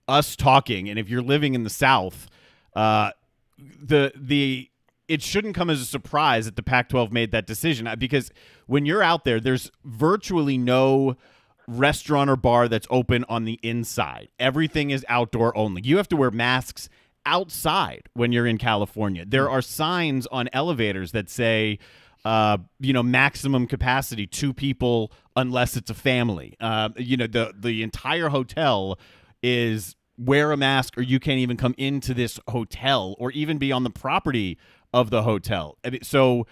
us talking, and if you're living in the South, it shouldn't come as a surprise that the Pac-12 made that decision, because when you're out there, there's virtually no restaurant or bar that's open on the inside. Everything is outdoor only. You have to wear masks outside when you're in California. There are signs on elevators that say, maximum capacity 2 people unless it's a family. The entire hotel is wear a mask or you can't even come into this hotel or even be on the property of the hotel. So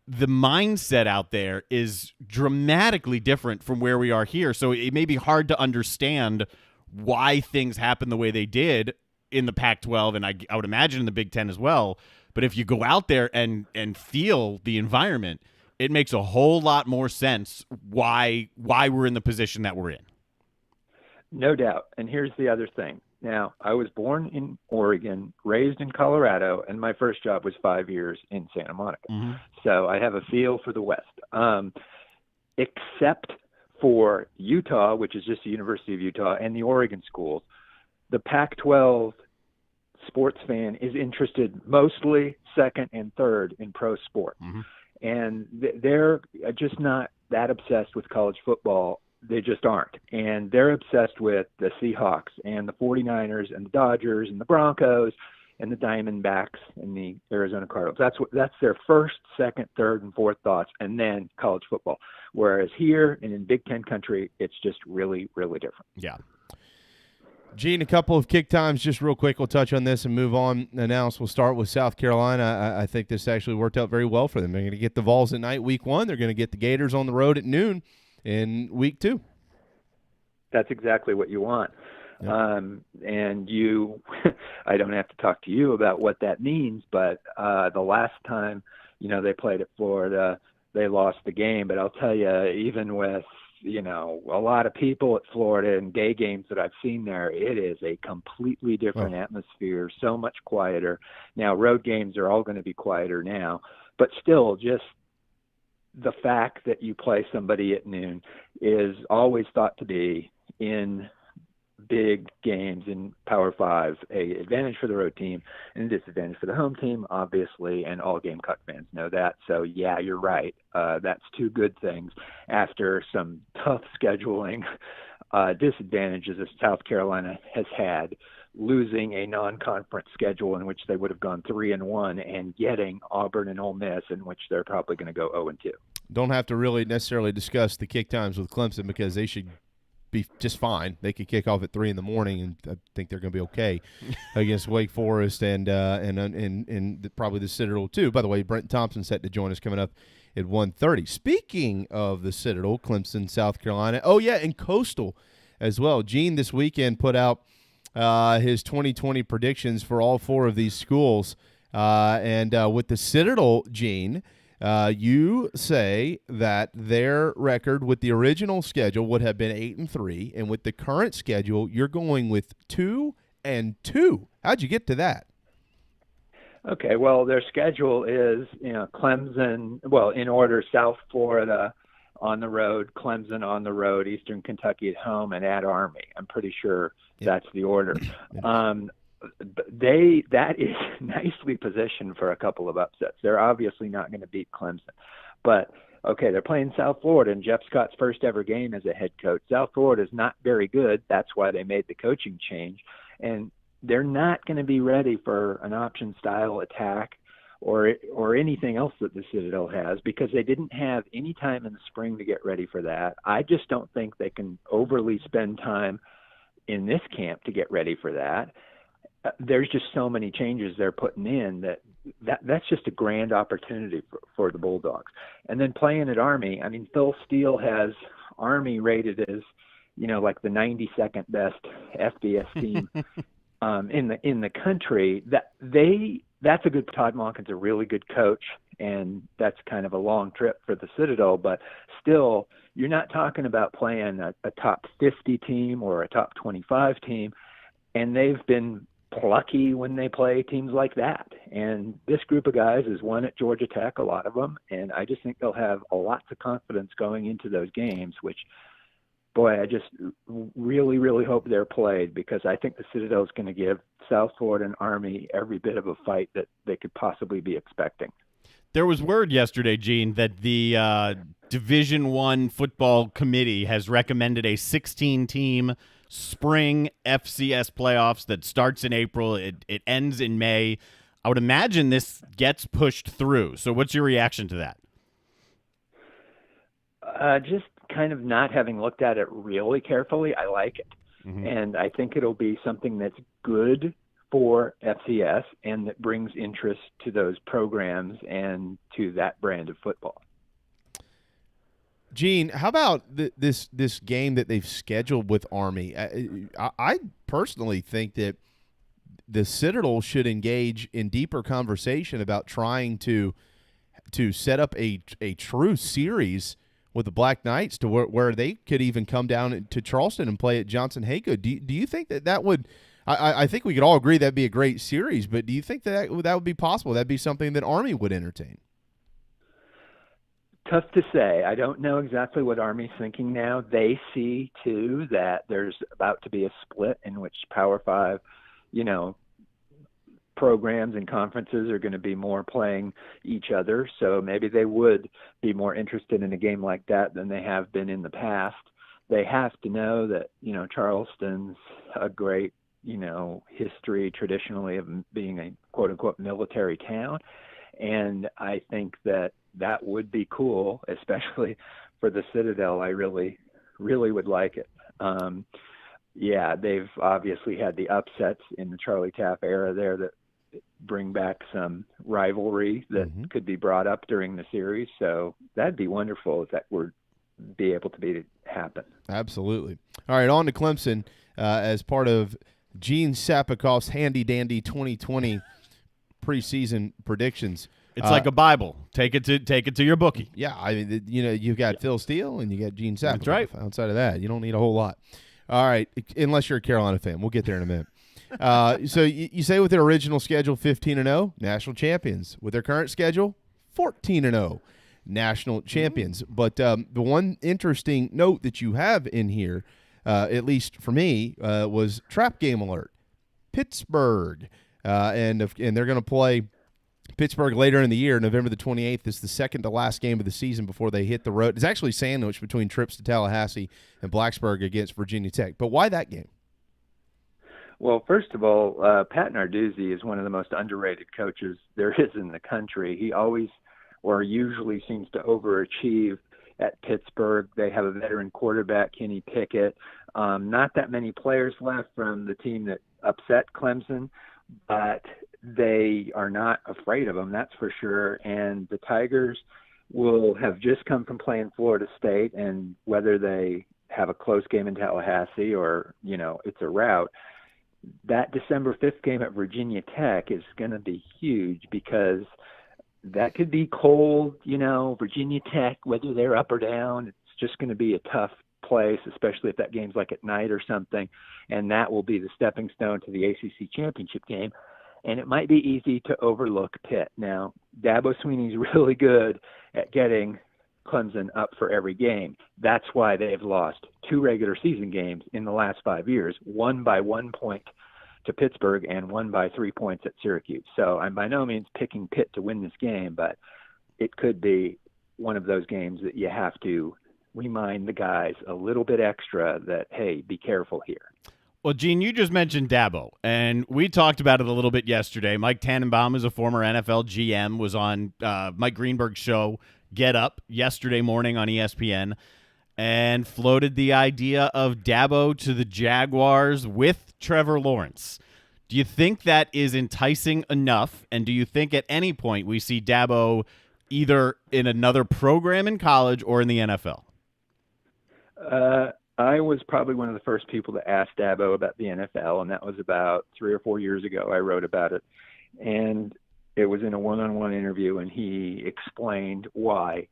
the mindset out there is dramatically different from where we are here. So it may be hard to understand why things happen the way they did in the Pac-12, and I would imagine in the Big Ten as well. But if you go out there and feel the environment, it makes a whole lot more sense why we're in the position that we're in. No doubt. And here's the other thing. Now, I was born in Oregon, raised in Colorado, and my first job was 5 years in Santa Monica. Mm-hmm. So I have a feel for the West. Except for Utah, which is just the University of Utah, and the Oregon schools, the Pac-12 sports fan is interested mostly second and third in pro sport. Mm-hmm. And they're just not that obsessed with college football. They just aren't. And they're obsessed with the Seahawks and the 49ers and the Dodgers and the Broncos and the Diamondbacks and the Arizona Cardinals. That's their first, second, third, and fourth thoughts, and then college football. Whereas here and in Big Ten country, it's just really, really different. Yeah. Gene, a couple of kick times, just real quick. We'll touch on this and move on. Announce. We'll start with South Carolina. I think this actually worked out very well for them. They're going to get the Vols at night, week 1. They're going to get the Gators on the road at noon in week 2. That's exactly what you want. Yep. And I don't have to talk to you about what that means, but the last time, they played at Florida, they lost the game. But I'll tell you, even with, a lot of people at Florida and day games that I've seen there, it is a completely different atmosphere, so much quieter. Now, road games are all going to be quieter now, but still, just the fact that you play somebody at noon is always thought to be, in big games in Power 5, a advantage for the road team and a disadvantage for the home team, obviously, and all Gamecock fans know that. So, yeah, you're right. That's 2 good things after some tough scheduling disadvantages that South Carolina has had, losing a non-conference schedule in which they would have gone 3-1 and getting Auburn and Ole Miss, in which they're probably going to go 0-2. Don't have to really necessarily discuss the kick times with Clemson because they should be just fine. They could kick off at 3 a.m, and I think they're going to be okay against Wake Forest and probably the Citadel too. By the way, Brent Thompson set to join us coming up at 1:30. Speaking of the Citadel, Clemson, South Carolina. Oh yeah, and Coastal as well. Gene this weekend put out his 2020 predictions for all 4 of these schools, and with the Citadel, Gene. You say that their record with the original schedule would have been 8-3, and with the current schedule, you're going with 2-2. How'd you get to that? Okay, well, their schedule is, Clemson, in order: South Florida, on the road, Clemson on the road, Eastern Kentucky at home, and at Army. I'm pretty sure that's the order. That is nicely positioned for a couple of upsets. They're obviously not going to beat Clemson, but okay, they're playing South Florida in Jeff Scott's first ever game as a head coach. South Florida is not very good. That's why they made the coaching change, and they're not going to be ready for an option style attack or anything else that the Citadel has, because they didn't have any time in the spring to get ready for that. I just don't think they can overly spend time in this camp to get ready for that. There's just so many changes they're putting in that's just a grand opportunity for the Bulldogs. And then playing at Army, I mean, Phil Steele has Army rated as, like the 92nd best FBS team in the country. That's a good. Todd Monken's a really good coach, and that's kind of a long trip for the Citadel. But still, you're not talking about playing a top 50 team or a top 25 team, and they've been plucky when they play teams like that. And this group of guys has won at Georgia Tech, a lot of them, and I just think they'll have lots of confidence going into those games, which, boy, I just really, really hope they're played, because I think the Citadel is going to give South Florida and Army every bit of a fight that they could possibly be expecting. There was word yesterday, Gene, that the Division I football committee has recommended a 16-team spring FCS playoffs that starts in April. It ends in May. I would imagine this gets pushed through. So what's your reaction to that? Just kind of not having looked at it really carefully, I like it. Mm-hmm. And I think it'll be something that's good for FCS and that brings interest to those programs and to that brand of football. Gene, how about this game that they've scheduled with Army? I personally think that the Citadel should engage in deeper conversation about trying to set up a true series with the Black Knights to where they could even come down to Charleston and play at Johnson Haygood. Do you think that would – I think we could all agree that'd be a great series, but do you think that would be possible? That'd be something that Army would entertain? Tough to say. I don't know exactly what Army's thinking now. They see, too, that there's about to be a split in which Power 5, programs and conferences are going to be more playing each other. So maybe they would be more interested in a game like that than they have been in the past. They have to know that, Charleston's a great, history traditionally of being a quote-unquote military town. And I think that would be cool, especially for the Citadel. I really, really would like it. They've obviously had the upsets in the Charlie Tapp era there that bring back some rivalry that could be brought up during the series. So that'd be wonderful if that were be able to happen. Absolutely. All right, on to Clemson as part of Gene Sapikoff's handy-dandy 2020 preseason predictions. It's like a Bible. Take it to your bookie. Yeah, I mean, you've got Phil Steele and you got Gene Sapikoff. That's right. Outside of that, you don't need a whole lot. All right, unless you're a Carolina fan. We'll get there in a minute. So you say with their original schedule 15-0, national champions. With their current schedule, 14-0, national champions. But the one interesting note that you have in here, at least for me, was trap game alert. Pittsburgh, and they're going to play Pittsburgh later in the year. November the 28th is the second to last game of the season before they hit the road. It's actually sandwiched between trips to Tallahassee and Blacksburg against Virginia Tech. But why that game? Well, first of all, Pat Narduzzi is one of the most underrated coaches there is in the country. He always or usually seems to overachieve at Pittsburgh. They have a veteran quarterback, Kenny Pickett. Not that many players left from the team that upset Clemson, but they are not afraid of them, that's for sure. And the Tigers will have just come from playing Florida State, and whether they have a close game in Tallahassee or, it's a rout, that December 5th game at Virginia Tech is going to be huge because that could be cold, Virginia Tech, whether they're up or down. It's just going to be a tough place, especially if that game's like at night or something. And that will be the stepping stone to the ACC championship game. And it might be easy to overlook Pitt. Now, Dabo Swinney's really good at getting Clemson up for every game. That's why they've lost 2 regular season games in the last 5 years, one by 1 point to Pittsburgh and one by 3 points at Syracuse. So I'm by no means picking Pitt to win this game, but it could be one of those games that you have to remind the guys a little bit extra that, hey, be careful here. Well, Gene, you just mentioned Dabo, and we talked about it a little bit yesterday. Mike Tannenbaum is a former NFL GM, was on Mike Greenberg's show, Get Up, yesterday morning on ESPN, and floated the idea of Dabo to the Jaguars with Trevor Lawrence. Do you think that is enticing enough, and do you think at any point we see Dabo either in another program in college or in the NFL? I was probably one of the first people to ask Dabo about the NFL, and that was about 3 or 4 years ago. I wrote about it, and it was in a one-on-one interview, and he explained why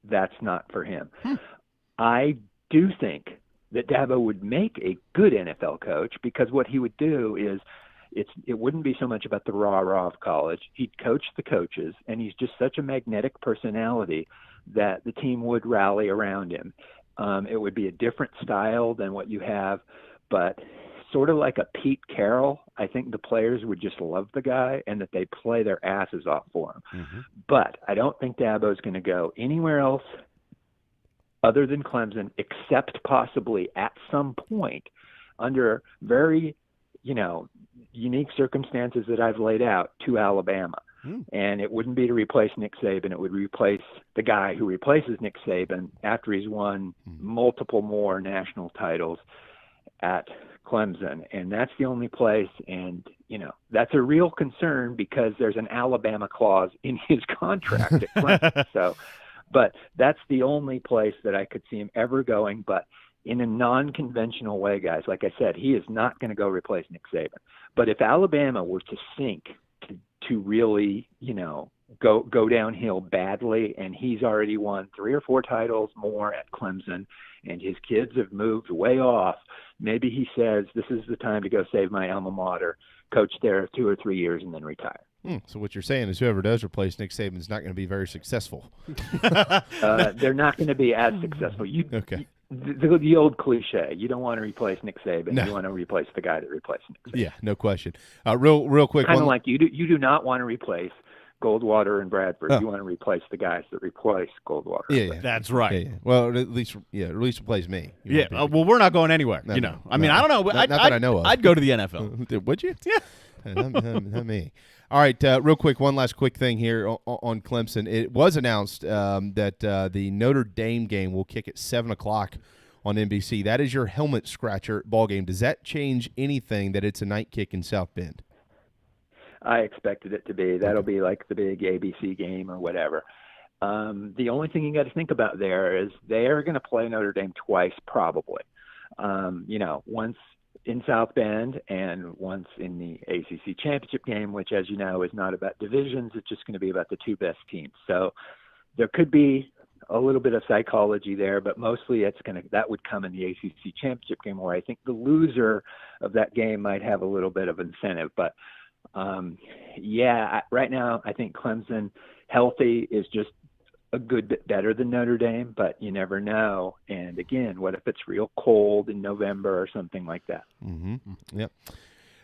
that's not for him. I do think that Dabo would make a good NFL coach, because what he would do is it wouldn't be so much about the rah-rah of college. He'd coach the coaches, and he's just such a magnetic personality that the team would rally around him. It would be a different style than what you have, but sort of like a Pete Carroll. I think the players would just love the guy and that they play their asses off for him. Mm-hmm. But I don't think Dabo's going to go anywhere else other than Clemson, except possibly at some point under very, unique circumstances that I've laid out, to Alabama. And it wouldn't be to replace Nick Saban. It would replace the guy who replaces Nick Saban after he's won multiple more national titles at Clemson. And that's the only place. And, that's a real concern because there's an Alabama clause in his contract at Clemson. But that's the only place that I could see him ever going. But in a non-conventional way, guys, like I said, he is not going to go replace Nick Saban. But if Alabama were to sink to really, go downhill badly, and he's already won 3 or 4 titles more at Clemson, and his kids have moved way off, maybe he says, this is the time to go save my alma mater, coach there 2 or 3 years, and then retire. So what you're saying is whoever does replace Nick Saban is not going to be very successful. They're not going to be as successful. Okay. The old cliche, you don't want to replace Nick Saban. No. You want to replace the guy that replaced Nick Saban. Yeah, no question. Real quick. Kind of like you do not want to replace Goldwater and Bradford. You want to replace the guys that replace Goldwater. Yeah. That's right. Yeah. Well, at least replace me. Well, we're not going anywhere. I mean, I don't know. Not that I know of. I'd go to the NFL. Would you? Yeah. Not me. All right, real quick, one last quick thing here on Clemson. It was announced that the Notre Dame game will kick at 7 o'clock on NBC. That is your helmet scratcher ball game. Does that change anything that it's a night kick in South Bend? I expected it to be. That'll be like the big ABC game or whatever. The only thing you got to think about there is they are going to play Notre Dame twice probably. Once in South Bend and once in the ACC championship game, which, as you know, is not about divisions. It's just going to be about the 2 best teams. So there could be a little bit of psychology there, but mostly that would come in the ACC championship game, where I think the loser of that game might have a little bit of incentive. But right now I think Clemson healthy is just a good bit better than Notre Dame, but you never know. And again, what if it's real cold in November or something like that? Mm-hmm. Yep.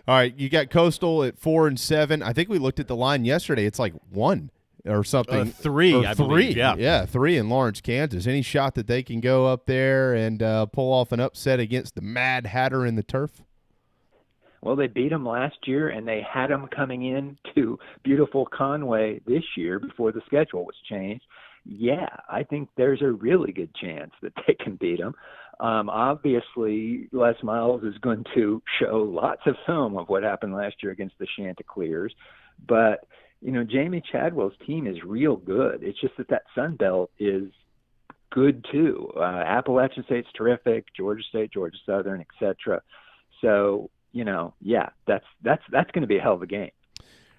All right, you got Coastal at 4-7. I think we looked at the line yesterday. It's like 1 or something. 3, I 3. believe. Yeah, 3 in Lawrence, Kansas. Any shot that they can go up there and pull off an upset against the Mad Hatter in the turf? Well, they beat them last year, and they had them coming in to beautiful Conway this year before the schedule was changed. Yeah, I think there's a really good chance that they can beat them. Obviously, Les Miles is going to show lots of film of what happened last year against the Chanticleers. But, Jamie Chadwell's team is real good. It's just that Sun Belt is good, too. Appalachian State's terrific, Georgia State, Georgia Southern, etc. So, that's going to be a hell of a game.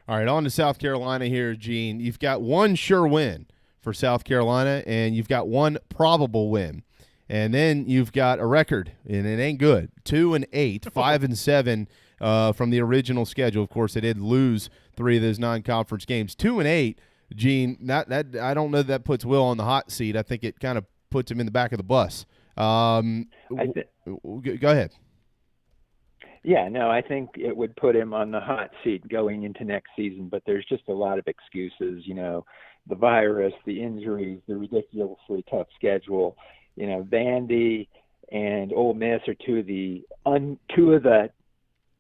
All right, on to South Carolina here, Gene. You've got one sure win for South Carolina, and you've got one probable win. And then you've got a record, and it ain't good. 2-8, 5-7 from the original schedule. Of course, they did lose 3 of those non-conference games. 2-8, Gene, that I don't know that puts Will on the hot seat. I think it kind of puts him in the back of the bus. Go ahead. Yeah, no, I think it would put him on the hot seat going into next season, but there's just a lot of excuses, the virus, the injuries, the ridiculously tough schedule. Vandy and Ole Miss are two of the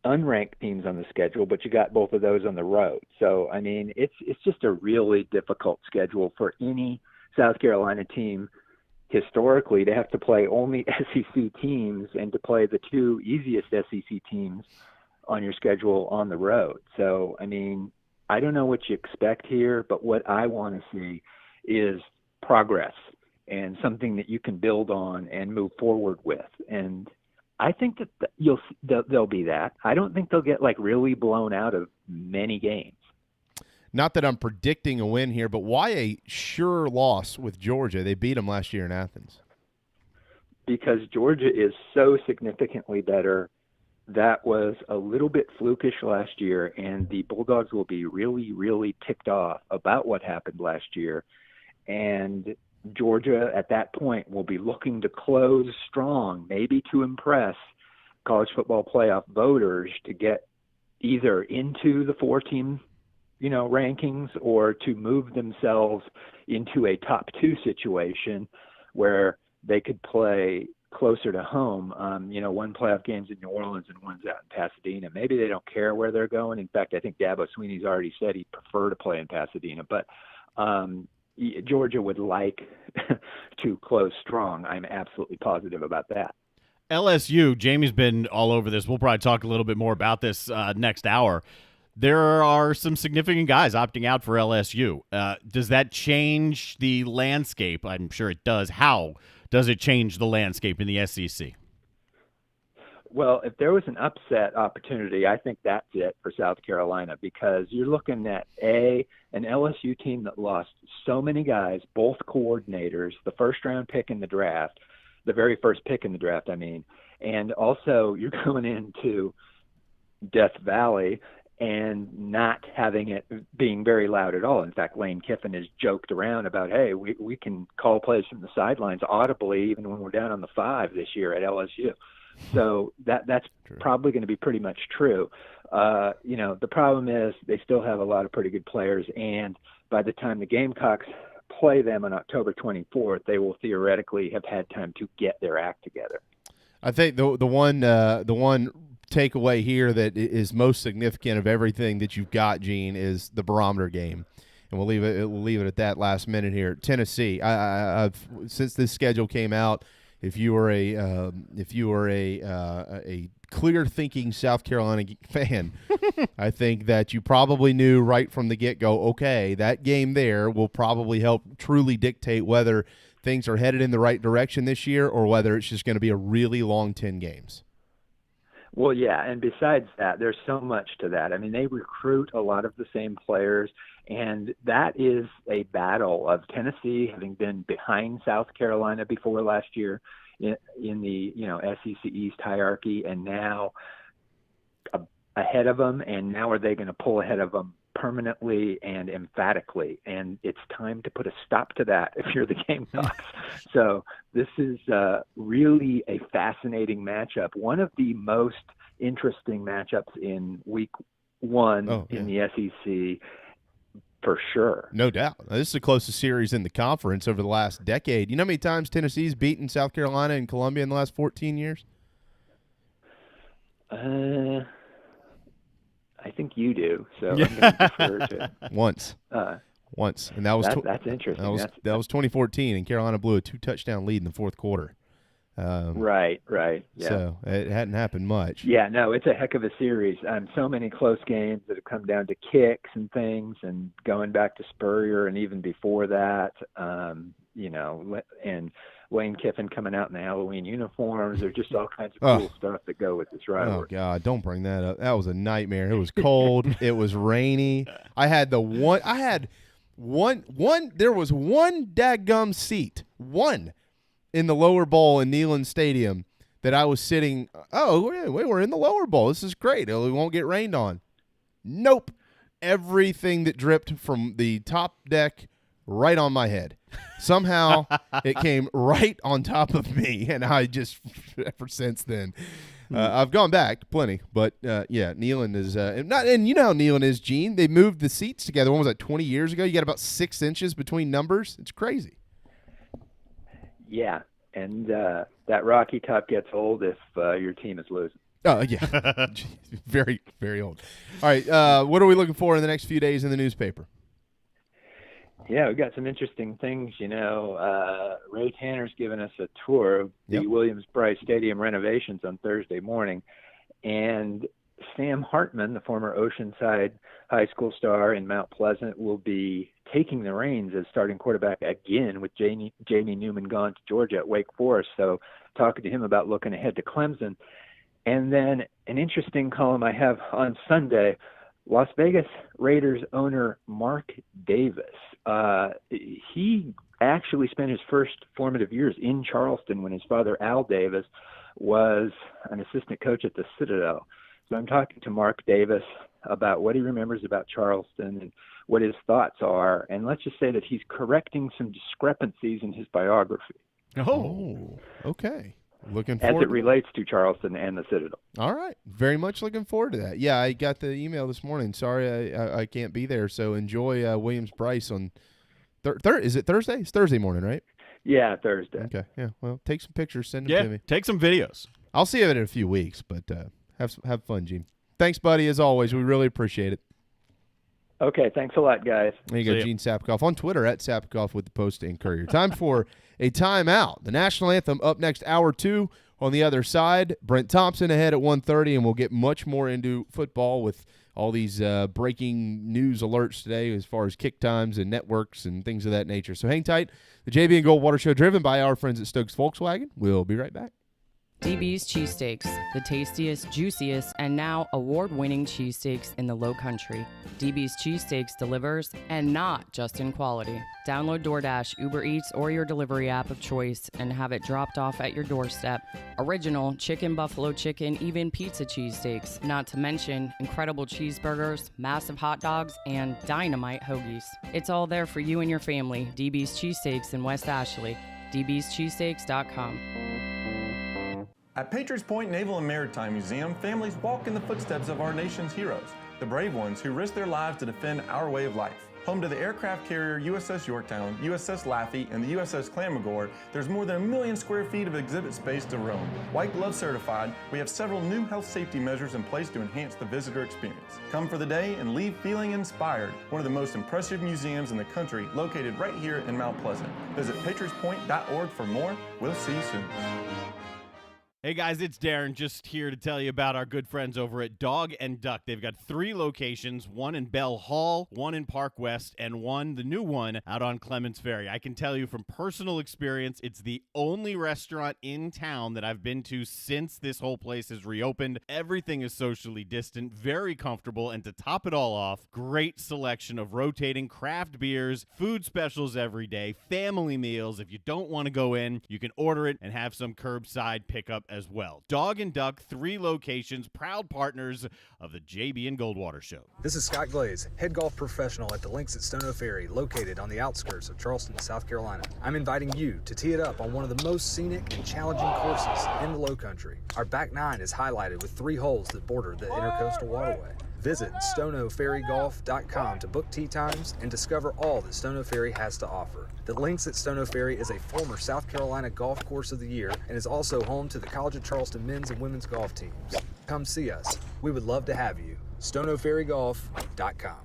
unranked teams on the schedule, but you got both of those on the road. So, I mean, it's just a really difficult schedule for any South Carolina team historically to have to play only SEC teams and to play the two easiest SEC teams on your schedule on the road. So, I mean, I don't know what you expect here, but what I want to see is progress and something that you can build on and move forward with. And I think that there'll be that. I don't think they'll get like really blown out of many games. Not that I'm predicting a win here, but why a sure loss with Georgia? They beat them last year in Athens. Because Georgia is so significantly better. That was a little bit flukish last year, and the Bulldogs will be really, really ticked off about what happened last year. And Georgia, at that point, will be looking to close strong, maybe to impress college football playoff voters to get either into the 4-team rankings or to move themselves into a top 2 situation where they could play closer to home. One playoff game's in New Orleans and one's out in Pasadena. Maybe they don't care where they're going. In fact, I think Dabo Swinney's already said he'd prefer to play in Pasadena. But Georgia would like to close strong. I'm absolutely positive about that. LSU, Jamie's been all over this. We'll probably talk a little bit more about this next hour. There are some significant guys opting out for LSU. Does that change the landscape? I'm sure it does. How does it change the landscape in the SEC? Well, if there was an upset opportunity, I think that's it for South Carolina, because you're looking at an LSU team that lost so many guys, both coordinators, the first-round pick in the draft, the very first pick in the draft, I mean, and also you're going into Death Valley and not having it being very loud at all. In fact, Lane Kiffin has joked around about, hey, we can call plays from the sidelines audibly even when we're down on the 5 this year at LSU. So that's true. Probably going to be pretty much true. The problem is they still have a lot of pretty good players, and by the time the Gamecocks play them on October 24th, they will theoretically have had time to get their act together. I think the one takeaway here that is most significant of everything that you've got, Gene, is the barometer game, and we'll leave it at that last minute here. Tennessee, I've since this schedule came out, if you were a clear-thinking South Carolina fan, I think that you probably knew right from the get-go, okay, that game there will probably help truly dictate whether things are headed in the right direction this year or whether it's just going to be a really long 10 games. Well, yeah, and besides that, there's so much to that. I mean, they recruit a lot of the same players, and that is a battle of Tennessee having been behind South Carolina before last year in the SEC East hierarchy, and now ahead of them, and now are they going to pull ahead of them permanently and emphatically? And it's time to put a stop to that if you're the Gamecocks. So this is really a fascinating matchup. One of the most interesting matchups in week 1 in the SEC, for sure. No doubt. This is the closest series in the conference over the last decade. You know how many times Tennessee's beaten South Carolina and Columbia in the last 14 years? I think you do, so I'm going to defer to Once, and that was that's interesting. That was 2014, and Carolina blew a 2-touchdown lead in the fourth quarter. Right, yeah. So it hadn't happened much. Yeah, no, it's a heck of a series. So many close games that have come down to kicks and things, and going back to Spurrier, and even before that, and Lane Kiffin coming out in the Halloween uniforms. There's just all kinds of cool stuff that go with this rivalry. Oh, God, don't bring that up. That was a nightmare. It was cold. It was rainy. There was one daggum seat, one, in the lower bowl in Neyland Stadium that I was sitting. Oh, we're in the lower bowl. This is great. We won't get rained on. Nope. everything that dripped from the top deck right on my head. Somehow it came right on top of me, and I just ever since then I've gone back plenty. But yeah, kneeling is and you know how kneeling is, Gene. They moved the seats together. When was that? 20 years ago. You got about 6 inches between numbers. It's crazy. Yeah, and that Rocky Top gets old if your team is losing. Oh yeah, very very old. All right, what are we looking for in the next few days in the newspaper? Yeah, we've got some interesting things. Ray Tanner's given us a tour of the Williams-Brice Stadium renovations on Thursday morning. And Sam Hartman, the former Oceanside High School star in Mount Pleasant, will be taking the reins as starting quarterback again with Jamie Newman gone to Georgia at Wake Forest. So talking to him about looking ahead to Clemson. And then an interesting column I have on Sunday, Las Vegas Raiders owner Mark Davis. He actually spent his first formative years in Charleston when his father, Al Davis, was an assistant coach at the Citadel. So I'm talking to Mark Davis about what he remembers about Charleston and what his thoughts are. And let's just say that he's correcting some discrepancies in his biography. Oh, okay. Looking forward as it relates to Charleston and the Citadel. All right. Very much looking forward to that. Yeah, I got the email this morning. Sorry I can't be there. So enjoy Williams-Brice on is it Thursday? It's Thursday morning, right? Yeah, Thursday. Okay. Yeah. Well, take some pictures, send them to me. Take some videos. I'll see you in a few weeks, but have fun, Gene. Thanks, buddy, as always. We really appreciate it. Okay, thanks a lot, guys. There you go, Gene Sapkoff on Twitter at Sapkoff with the Post and Courier. Time for a timeout. The national anthem up next, hour 2. On the other side, Brent Thompson ahead at 1:30, and we'll get much more into football with all these breaking news alerts today as far as kick times and networks and things of that nature. So hang tight. The JB and Goldwater Show, driven by our friends at Stokes Volkswagen. We'll be right back. DB's Cheesesteaks, the tastiest, juiciest, and now award-winning cheesesteaks in the Low Country. DB's Cheesesteaks delivers, and not just in quality. Download DoorDash, Uber Eats, or your delivery app of choice and have it dropped off at your doorstep. Original chicken, buffalo chicken, even pizza cheesesteaks, not to mention incredible cheeseburgers, massive hot dogs, and dynamite hoagies. It's all there for you and your family. DB's Cheesesteaks in West Ashley. dbscheesesteaks.com. At Patriots Point Naval and Maritime Museum, families walk in the footsteps of our nation's heroes, the brave ones who risked their lives to defend our way of life. Home to the aircraft carrier USS Yorktown, USS Laffey, and the USS Clamagore, there's more than 1 million square feet of exhibit space to roam. White Glove certified, we have several new health safety measures in place to enhance the visitor experience. Come for the day and leave feeling inspired. One of the most impressive museums in the country, located right here in Mount Pleasant. Visit patriotspoint.org for more. We'll see you soon. Hey guys, it's Darren, just here to tell you about our good friends over at Dog and Duck. They've got 3 locations, one in Bell Hall, one in Park West, and one, the new one, out on Clements Ferry. I can tell you from personal experience, it's the only restaurant in town that I've been to since this whole place has reopened. Everything is socially distant, very comfortable, and to top it all off, great selection of rotating craft beers, food specials every day, family meals. If you don't want to go in, you can order it and have some curbside pickup as well. Dog and Duck, 3 locations, proud partners of the JB and Goldwater Show. This is Scott Glaze, head golf professional at the links at Stono Ferry, located on the outskirts of Charleston, South Carolina. I'm inviting you to tee it up on one of the most scenic and challenging courses in the Low Country. Our back 9 is highlighted with 3 holes that border the Intercoastal Waterway. Visit stonoferrygolf.com to book tee times and discover all that Stono Ferry has to offer. The links at Stono Ferry is a former South Carolina Golf Course of the Year and is also home to the College of Charleston men's and women's golf teams. Come see us. We would love to have you. stonoferrygolf.com.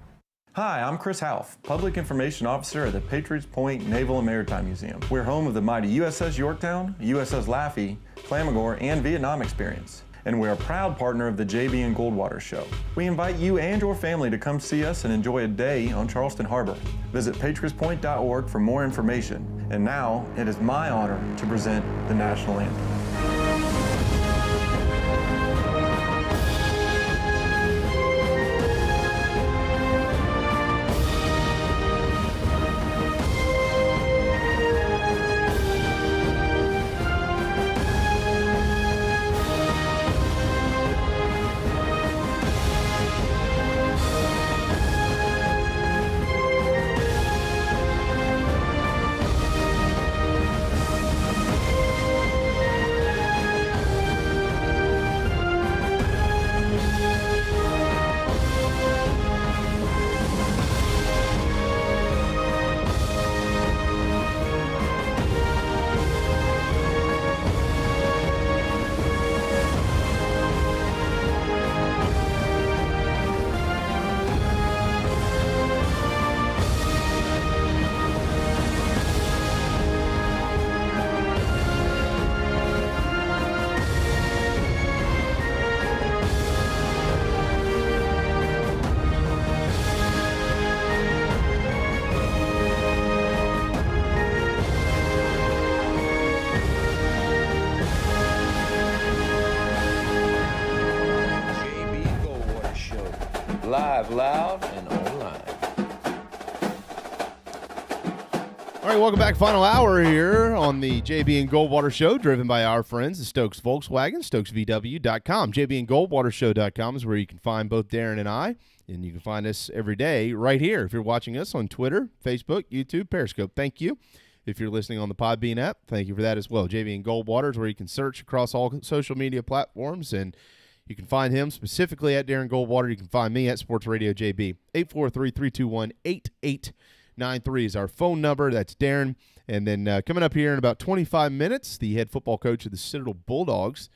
Hi, I'm Chris Half, Public Information Officer at the Patriots Point Naval and Maritime Museum. We're home of the mighty USS Yorktown, USS Laffey, Clamagore, and Vietnam experience. And we're a proud partner of the JB and Goldwater Show. We invite you and your family to come see us and enjoy a day on Charleston Harbor. Visit patriotspoint.org for more information. And now, it is my honor to present the national anthem. live, loud, and online. All right, welcome back. Final hour here on the JB and Goldwater Show, driven by our friends, the Stokes Volkswagen, StokesVW.com. JBandGoldwaterShow.com is where you can find both Darren and I, and you can find us every day right here. If you're watching us on Twitter, Facebook, YouTube, Periscope, thank you. If you're listening on the Podbean app, thank you for that as well. JB and Goldwater is where you can search across all social media platforms, and you can find him specifically at Darren Goldwater. You can find me at Sports Radio JB. 843-321-8893 is our phone number. That's Darren. And then coming up here in about 25 minutes, the head football coach of the Citadel Bulldogs,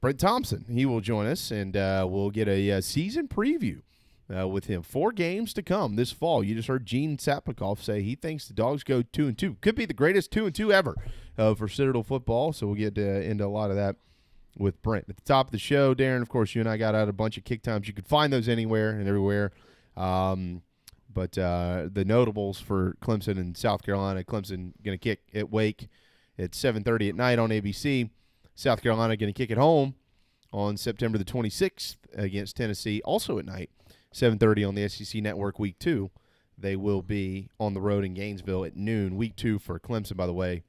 Brent Thompson. He will join us, and we'll get a season preview with him. 4 games to come this fall. You just heard Gene Sapikoff say he thinks the Dogs go 2-2. Could be the greatest 2-2 ever for Citadel football, so we'll get into a lot of that with Brent. At the top of the show, Darren, of course, you and I got out a bunch of kick times. You could find those anywhere and everywhere. But the notables for Clemson and South Carolina, Clemson going to kick at Wake at 7:30 at night on ABC. South Carolina going to kick at home on September the 26th against Tennessee, also at night, 7:30 on the SEC Network. Week 2, they will be on the road in Gainesville at noon. Week 2 for Clemson, by the way,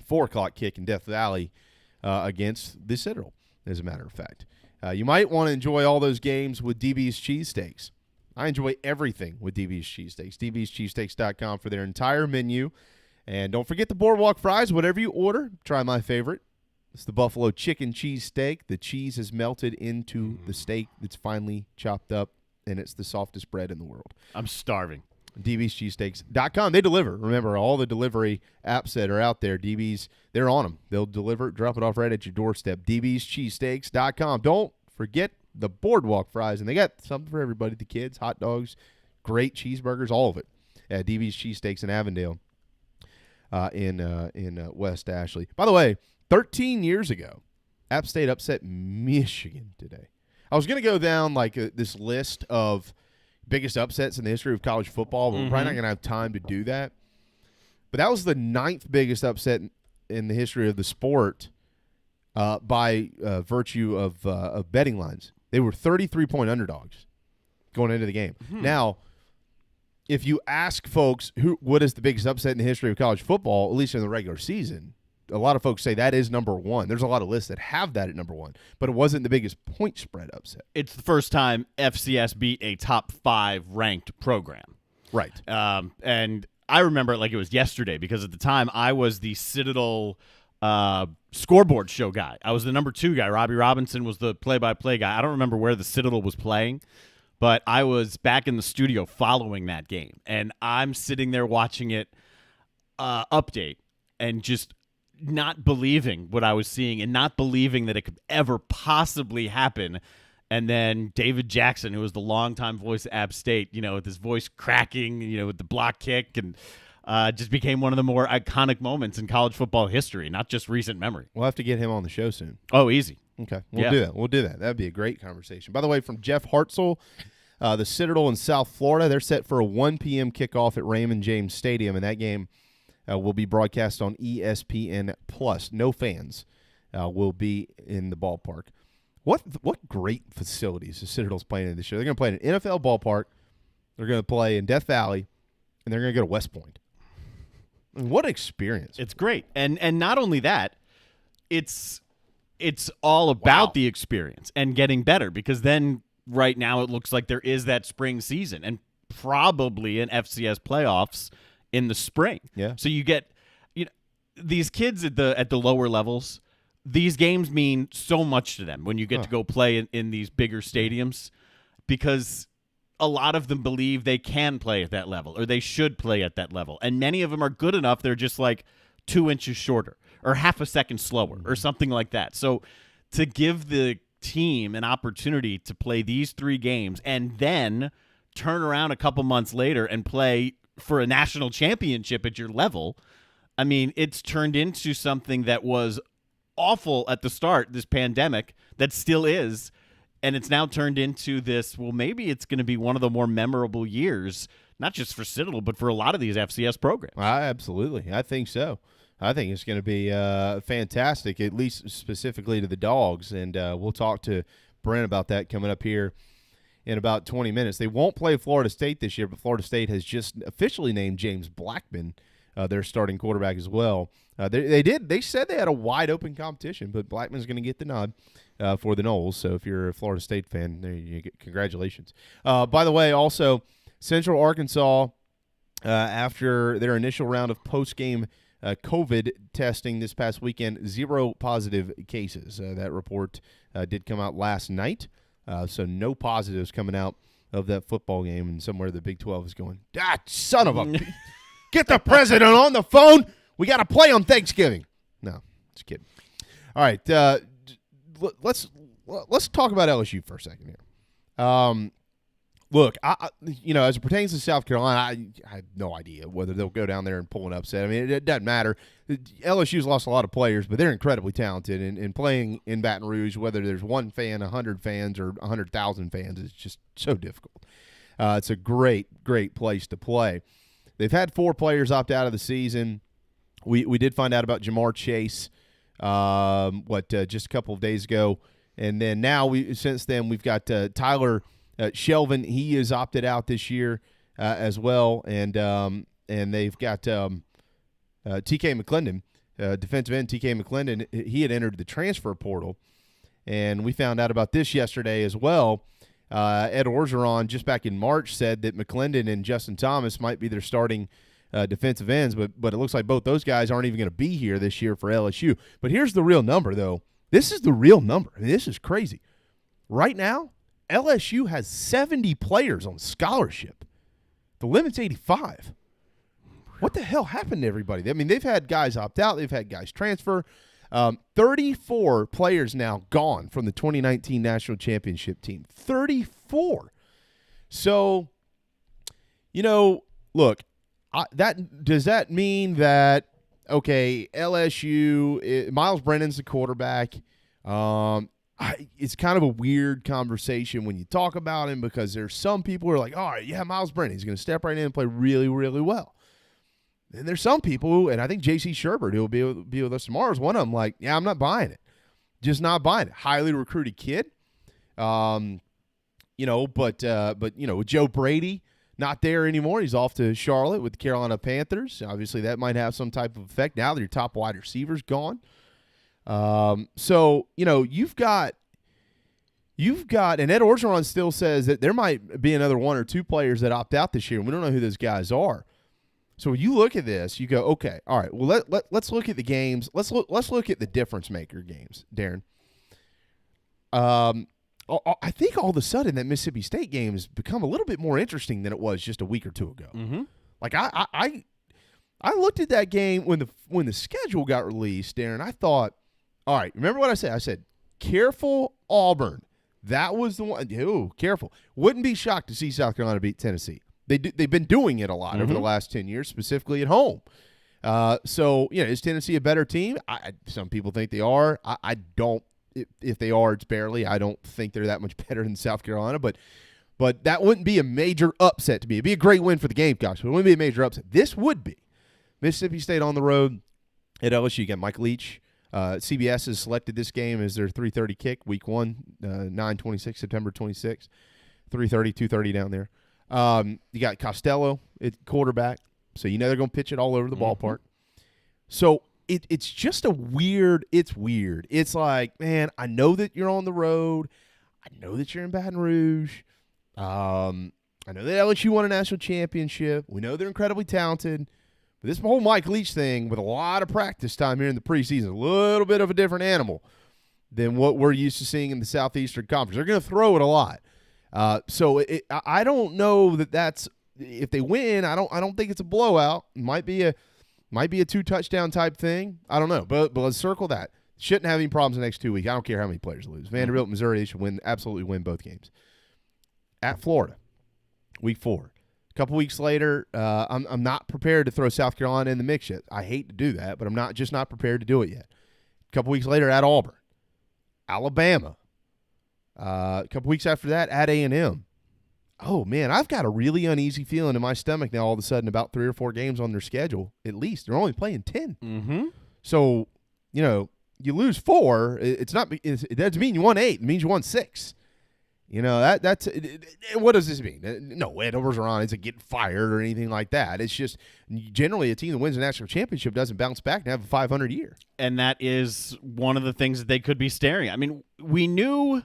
4 o'clock kick in Death Valley against the Citadel, as a matter of fact. You might want to enjoy all those games with DB's Cheesesteaks. I enjoy everything with DB's Cheesesteaks. DB'sCheesesteaks.com for their entire menu. And don't forget the Boardwalk fries. Whatever you order, try my favorite. It's the buffalo chicken cheese steak. The cheese is melted into the steak that's finely chopped up, and it's the softest bread in the world. I'm starving. DB'sCheesesteaks.com. They deliver. Remember, all the delivery apps that are out there, DB's, they're on them. They'll deliver it, drop it off right at your doorstep. DB'sCheesesteaks.com. Don't forget the Boardwalk fries, and they got something for everybody, the kids, hot dogs, great cheeseburgers, all of it at DB's Cheesesteaks in Avondale in West Ashley. By the way, 13 years ago, App State upset Michigan today. I was going to go down like this list of biggest upsets in the history of college football, but we're probably not going to have time to do that. But that was the 9th biggest upset in the history of the sport by virtue of betting lines. They were 33-point underdogs going into the game. Now, if you ask folks what is the biggest upset in the history of college football, at least in the regular season, a lot of folks say that is number 1. There's a lot of lists that have that at number 1, but it wasn't the biggest point spread upset. It's the first time FCS beat a top 5 ranked program. Right. And I remember it like it was yesterday because at the time I was the Citadel scoreboard show guy. I was the number 2 guy. Robbie Robinson was the play-by-play guy. I don't remember where the Citadel was playing, but I was back in the studio following that game, and I'm sitting there watching it update and just not believing what I was seeing and not believing that it could ever possibly happen. And then David Jackson, who was the longtime voice of App State, with his voice cracking, with the block kick, and just became one of the more iconic moments in college football history, not just recent memory. We'll have to get him on the show soon. Oh, easy. Okay, we'll do that. We'll do that. That'd be a great conversation. By the way, from Jeff Hartzell, the Citadel in South Florida, they're set for a 1 p.m. kickoff at Raymond James Stadium, and that game will be broadcast on ESPN+. No fans will be in the ballpark. What great facilities the Citadel's playing in this year. They're going to play in an NFL ballpark. They're going to play in Death Valley, and they're going to go to West Point. I mean, what an experience. It's great. And not only that, it's all about the experience and getting better, because then right now it looks like there is that spring season and probably an FCS playoffs in the spring. Yeah. So you get these kids at the lower levels, these games mean so much to them when you get to go play in these bigger stadiums, because a lot of them believe they can play at that level or they should play at that level. And many of them are good enough. They're just like 2 inches shorter or half a second slower or something like that. So to give the team an opportunity to play these 3 games and then turn around a couple months later and play for a national championship at your level, I mean, it's turned into something that was awful at the start, this pandemic, that still is. And it's now turned into this, well, maybe it's going to be one of the more memorable years, not just for Citadel, but for a lot of these FCS programs. Absolutely. I think so. I think it's going to be fantastic, at least specifically to the Dogs. And we'll talk to Brent about that coming up here in about 20 minutes. They won't play Florida State this year, but Florida State has just officially named James Blackman their starting quarterback as well. They said they had a wide open competition, but Blackman's going to get the nod for the Noles. So if you're a Florida State fan, there you get congratulations. By the way, also Central Arkansas, after their initial round of post-game COVID testing this past weekend, 0 positive cases. That report did come out last night, so no positives coming out of that football game, and somewhere the Big 12 is going, son of a – get the president on the phone. We got to play on Thanksgiving. No, just kidding. All right, let's talk about LSU for a second here. Look, as it pertains to South Carolina, I have no idea whether they'll go down there and pull an upset. I mean, it doesn't matter. LSU's lost a lot of players, but they're incredibly talented. And playing in Baton Rouge, whether there's one fan, 100 fans, or 100,000 fans, is just so difficult. It's a great, great place to play. They've had 4 players opt out of the season. We did find out about Jamar Chase, just a couple of days ago, and then now since then we've got Tyler Shelvin. He is opted out this year as well, and they've got T.K. McClendon, defensive end T.K. McClendon. He had entered the transfer portal, and we found out about this yesterday as well. Ed Orgeron, just back in March, said that McClendon and Justin Thomas might be their starting defensive ends, but it looks like both those guys aren't even going to be here this year for LSU. But here's the real number, though. This is the real number. I mean, this is crazy. Right now, LSU has 70 players on scholarship. The limit's 85. What the hell happened to everybody? I mean, they've had guys opt out. They've had guys transfer. 34 players now gone from the 2019 National Championship team. 34. So, look, does that mean that, okay, LSU, Miles Brennan's the quarterback. It's kind of a weird conversation when you talk about him because there's some people who are like, all right, yeah, Miles Brennan, he's going to step right in and play really, really well. And there's some people who, and I think J.C. Sherbert, who will be with us tomorrow, is one of them, like, yeah, I'm not buying it. Just not buying it. Highly recruited kid. But with Joe Brady not there anymore, he's off to Charlotte with the Carolina Panthers. Obviously, that might have some type of effect now that your top wide receiver's gone. You've got, and Ed Orgeron still says that there might be another 1 or 2 players that opt out this year, and we don't know who those guys are. So when you look at this, you go, okay, all right, well, let's look at the games. Let's look at the difference maker games, Darren. I think all of a sudden that Mississippi State game has become a little bit more interesting than it was just a week or 2 ago. Mm-hmm. Like I looked at that game when the schedule got released, Darren. I thought, all right, remember what I said? I said, careful, Auburn. That was the one. Ooh, careful. Wouldn't be shocked to see South Carolina beat Tennessee. They've been doing it a lot over the last 10 years, specifically at home. Is Tennessee a better team? Some people think they are. I don't. If they are, it's barely. I don't think they're that much better than South Carolina. But that wouldn't be a major upset to me. It'd be a great win for the Gamecocks, but it wouldn't be a major upset. This would be. Mississippi State on the road at LSU. You got Mike Leach. CBS has selected this game as their 3:30 kick, week 1, 9/26, September 26th. 3:30, 2:30 down there. You got Costello at quarterback, so you know they're going to pitch it all over the ballpark. So it's just it's weird. It's like, man, I know that you're on the road. I know that you're in Baton Rouge. I know that LSU won a national championship. We know they're incredibly talented. But this whole Mike Leach thing with a lot of practice time here in the preseason, a little bit of a different animal than what we're used to seeing in the Southeastern Conference. They're going to throw it a lot. I don't know that's if they win. I don't think it's a blowout. It might be a 2-touchdown type thing. I don't know, but let's circle that. Shouldn't have any problems the next 2 weeks. I don't care how many players lose. Vanderbilt, Missouri, they should absolutely win both games. At Florida, week 4. A couple weeks later, I'm not prepared to throw South Carolina in the mix yet. I hate to do that, but I'm not prepared to do it yet. A couple weeks later, at Auburn, Alabama. A couple weeks after that, at A&M. Oh, man, I've got a really uneasy feeling in my stomach now all of a sudden about 3 or 4 games on their schedule, at least. They're only playing 10. Mm-hmm. So, you lose 4. It doesn't mean you won 8. It means you won 6. that's what does this mean? No, Ed Orgeron isn't getting fired or anything like that. It's just generally a team that wins a national championship doesn't bounce back and have a 500 year. And that is one of the things that they could be staring at. I mean, we knew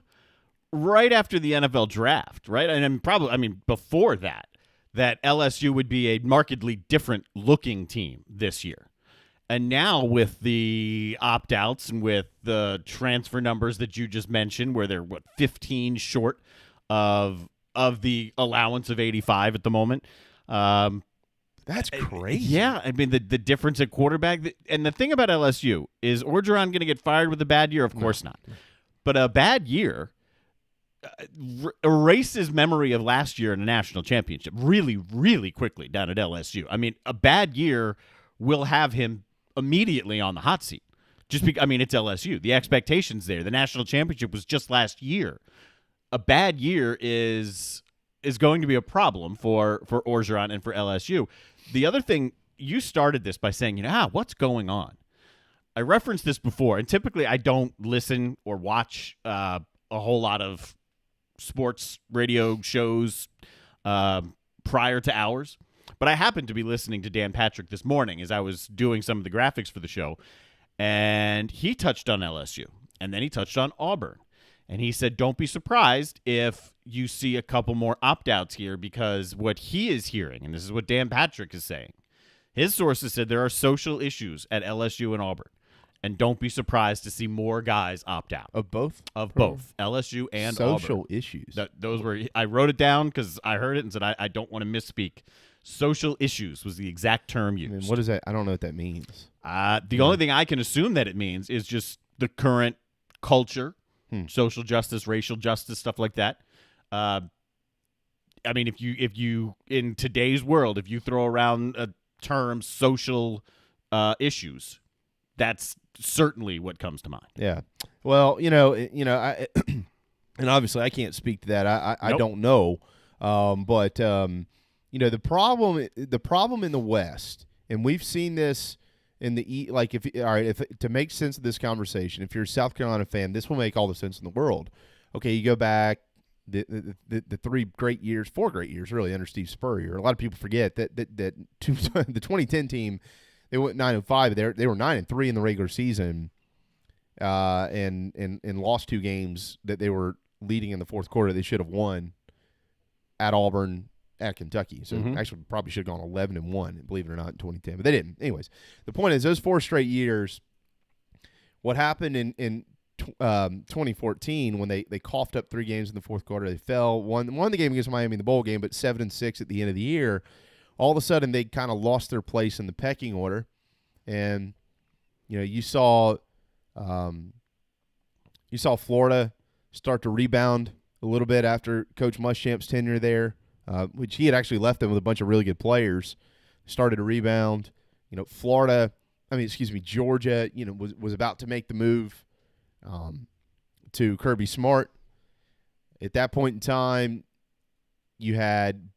right after the NFL draft, right? And before that LSU would be a markedly different looking team this year. And now with the opt-outs and with the transfer numbers that you just mentioned, where they're 15 short of the allowance of 85 at the moment. That's crazy. Yeah, I mean the difference at quarterback. And the thing about LSU is Orgeron going to get fired with a bad year? Of course not. But a bad year erases memory of last year in a national championship really, really quickly down at LSU. I mean, a bad year will have him immediately on the hot seat. It's LSU. The expectations there. The national championship was just last year. A bad year is going to be a problem for Orgeron and for LSU. The other thing, you started this by saying, what's going on? I referenced this before, and typically I don't listen or watch a whole lot of sports radio shows prior to ours. But I happened to be listening to Dan Patrick this morning as I was doing some of the graphics for the show, and he touched on LSU, and then he touched on Auburn. And he said, don't be surprised if you see a couple more opt-outs here, because what he is hearing, and this is what Dan Patrick is saying, his sources said there are social issues at LSU and Auburn. And don't be surprised to see more guys opt out. Of both? Of both. LSU and social Auburn. Issues. Those were, I wrote it down because I heard it and said I don't want to misspeak. Social issues was the exact term used. I mean, what is that? I don't know what that means. The only thing I can assume that it means is just the current culture, social justice, racial justice, stuff like that. If you in today's world, if you throw around a term social issues, that's certainly what comes to mind. Yeah. Well, I and obviously I can't speak to that. I Nope. don't know. But the problem in the West, and we've seen this in the if to make sense of this conversation, if you're a South Carolina fan, this will make all the sense in the world. Okay, you go back the 4 great years really under Steve Spurrier. A lot of people forget that the 2010 team, they went 9-5. They were 9-3 in the regular season, and lost 2 games that they were leading in the fourth quarter. They should have won at Auburn, at Kentucky. So actually probably should have gone 11-1, believe it or not, in 2010. But they didn't. Anyways, the point is those 4 straight years, what happened in 2014 when they coughed up 3 games in the fourth quarter, they fell, won the game against Miami in the bowl game, but 7-6 at the end of the year. All of a sudden they kind of lost their place in the pecking order. And, you saw Florida start to rebound a little bit after Coach Muschamp's tenure there, which he had actually left them with a bunch of really good players, started to rebound. Georgia, was about to make the move to Kirby Smart. At that point in time, you had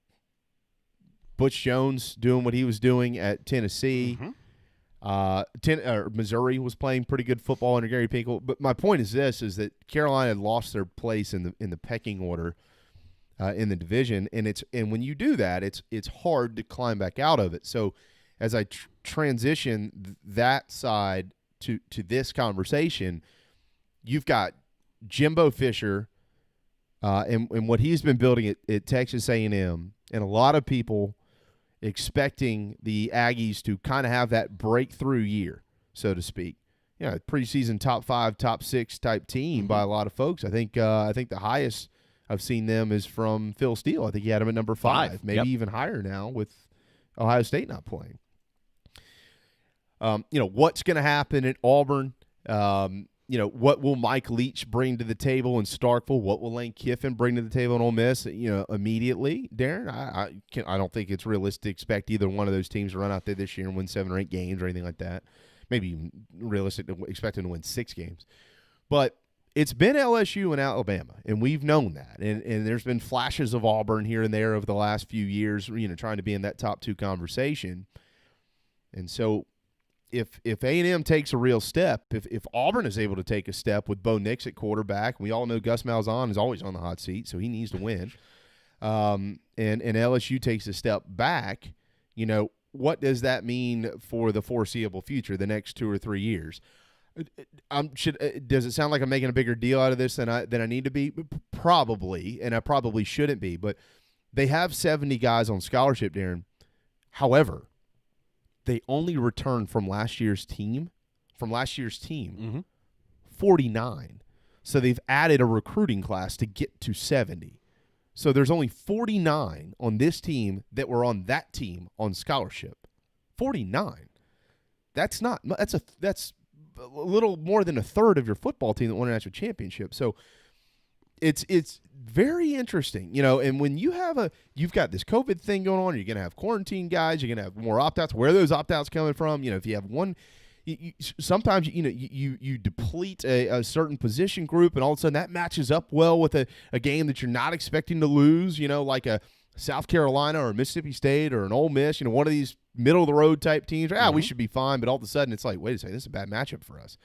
Butch Jones doing what he was doing at Tennessee. Missouri was playing pretty good football under Gary Pinkel. But my point is this: is that Carolina had lost their place in the pecking order in the division, and when you do that, it's hard to climb back out of it. So as I transition that side to this conversation, you've got Jimbo Fisher and what he's been building at Texas A&M, and a lot of people expecting the Aggies to kind of have that breakthrough year, so to speak. Preseason top 5, top 6 type team by a lot of folks. I think the highest I've seen them is from Phil Steele. I think he had him at number 5, maybe even higher now with Ohio State not playing. What's going to happen at Auburn? What will Mike Leach bring to the table in Starkville? What will Lane Kiffin bring to the table in Ole Miss? Immediately, Darren, I don't think it's realistic to expect either one of those teams to run out there this year and win 7 or 8 games or anything like that. Maybe even realistic to expect them to win 6 games. But it's been LSU and Alabama, and we've known that. And there's been flashes of Auburn here and there over the last few years, trying to be in that top 2 conversation. And so if A&M takes a real step, if Auburn is able to take a step with Bo Nix at quarterback, we all know Gus Malzahn is always on the hot seat, so he needs to win. And LSU takes a step back, what does that mean for the foreseeable future, the next 2 or 3 years? Does it sound like I'm making a bigger deal out of this than I need to be? Probably, and I probably shouldn't be. But they have 70 guys on scholarship, Darren. However, they only returned from last year's team, 49. So they've added a recruiting class to get to 70. So there's only 49 on this team that were on that team on scholarship. 49. That's a little more than a third of your football team that won a national championship. So it's very interesting, and when you've got this COVID thing going on, you're going to have quarantine guys, you're going to have more opt-outs. Where are those opt-outs coming from? If you have one, sometimes you deplete a certain position group, and all of a sudden that matches up well with a game that you're not expecting to lose, like a South Carolina or Mississippi State or an Ole Miss, one of these middle-of-the-road type teams. We should be fine, but all of a sudden it's like, wait a second, this is a bad matchup for us.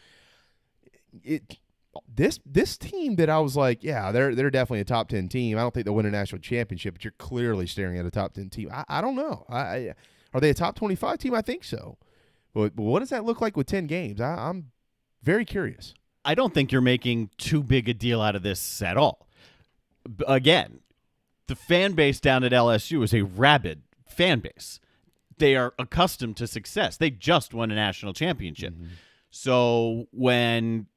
This team that I was like, yeah, they're definitely a top 10 team. I don't think they'll win a national championship, but you're clearly staring at a top 10 team. I don't know. Are they a top 25 team? I think so. But what does that look like with 10 games? I'm very curious. I don't think you're making too big a deal out of this at all. Again, the fan base down at LSU is a rabid fan base. They are accustomed to success. They just won a national championship. Mm-hmm. So when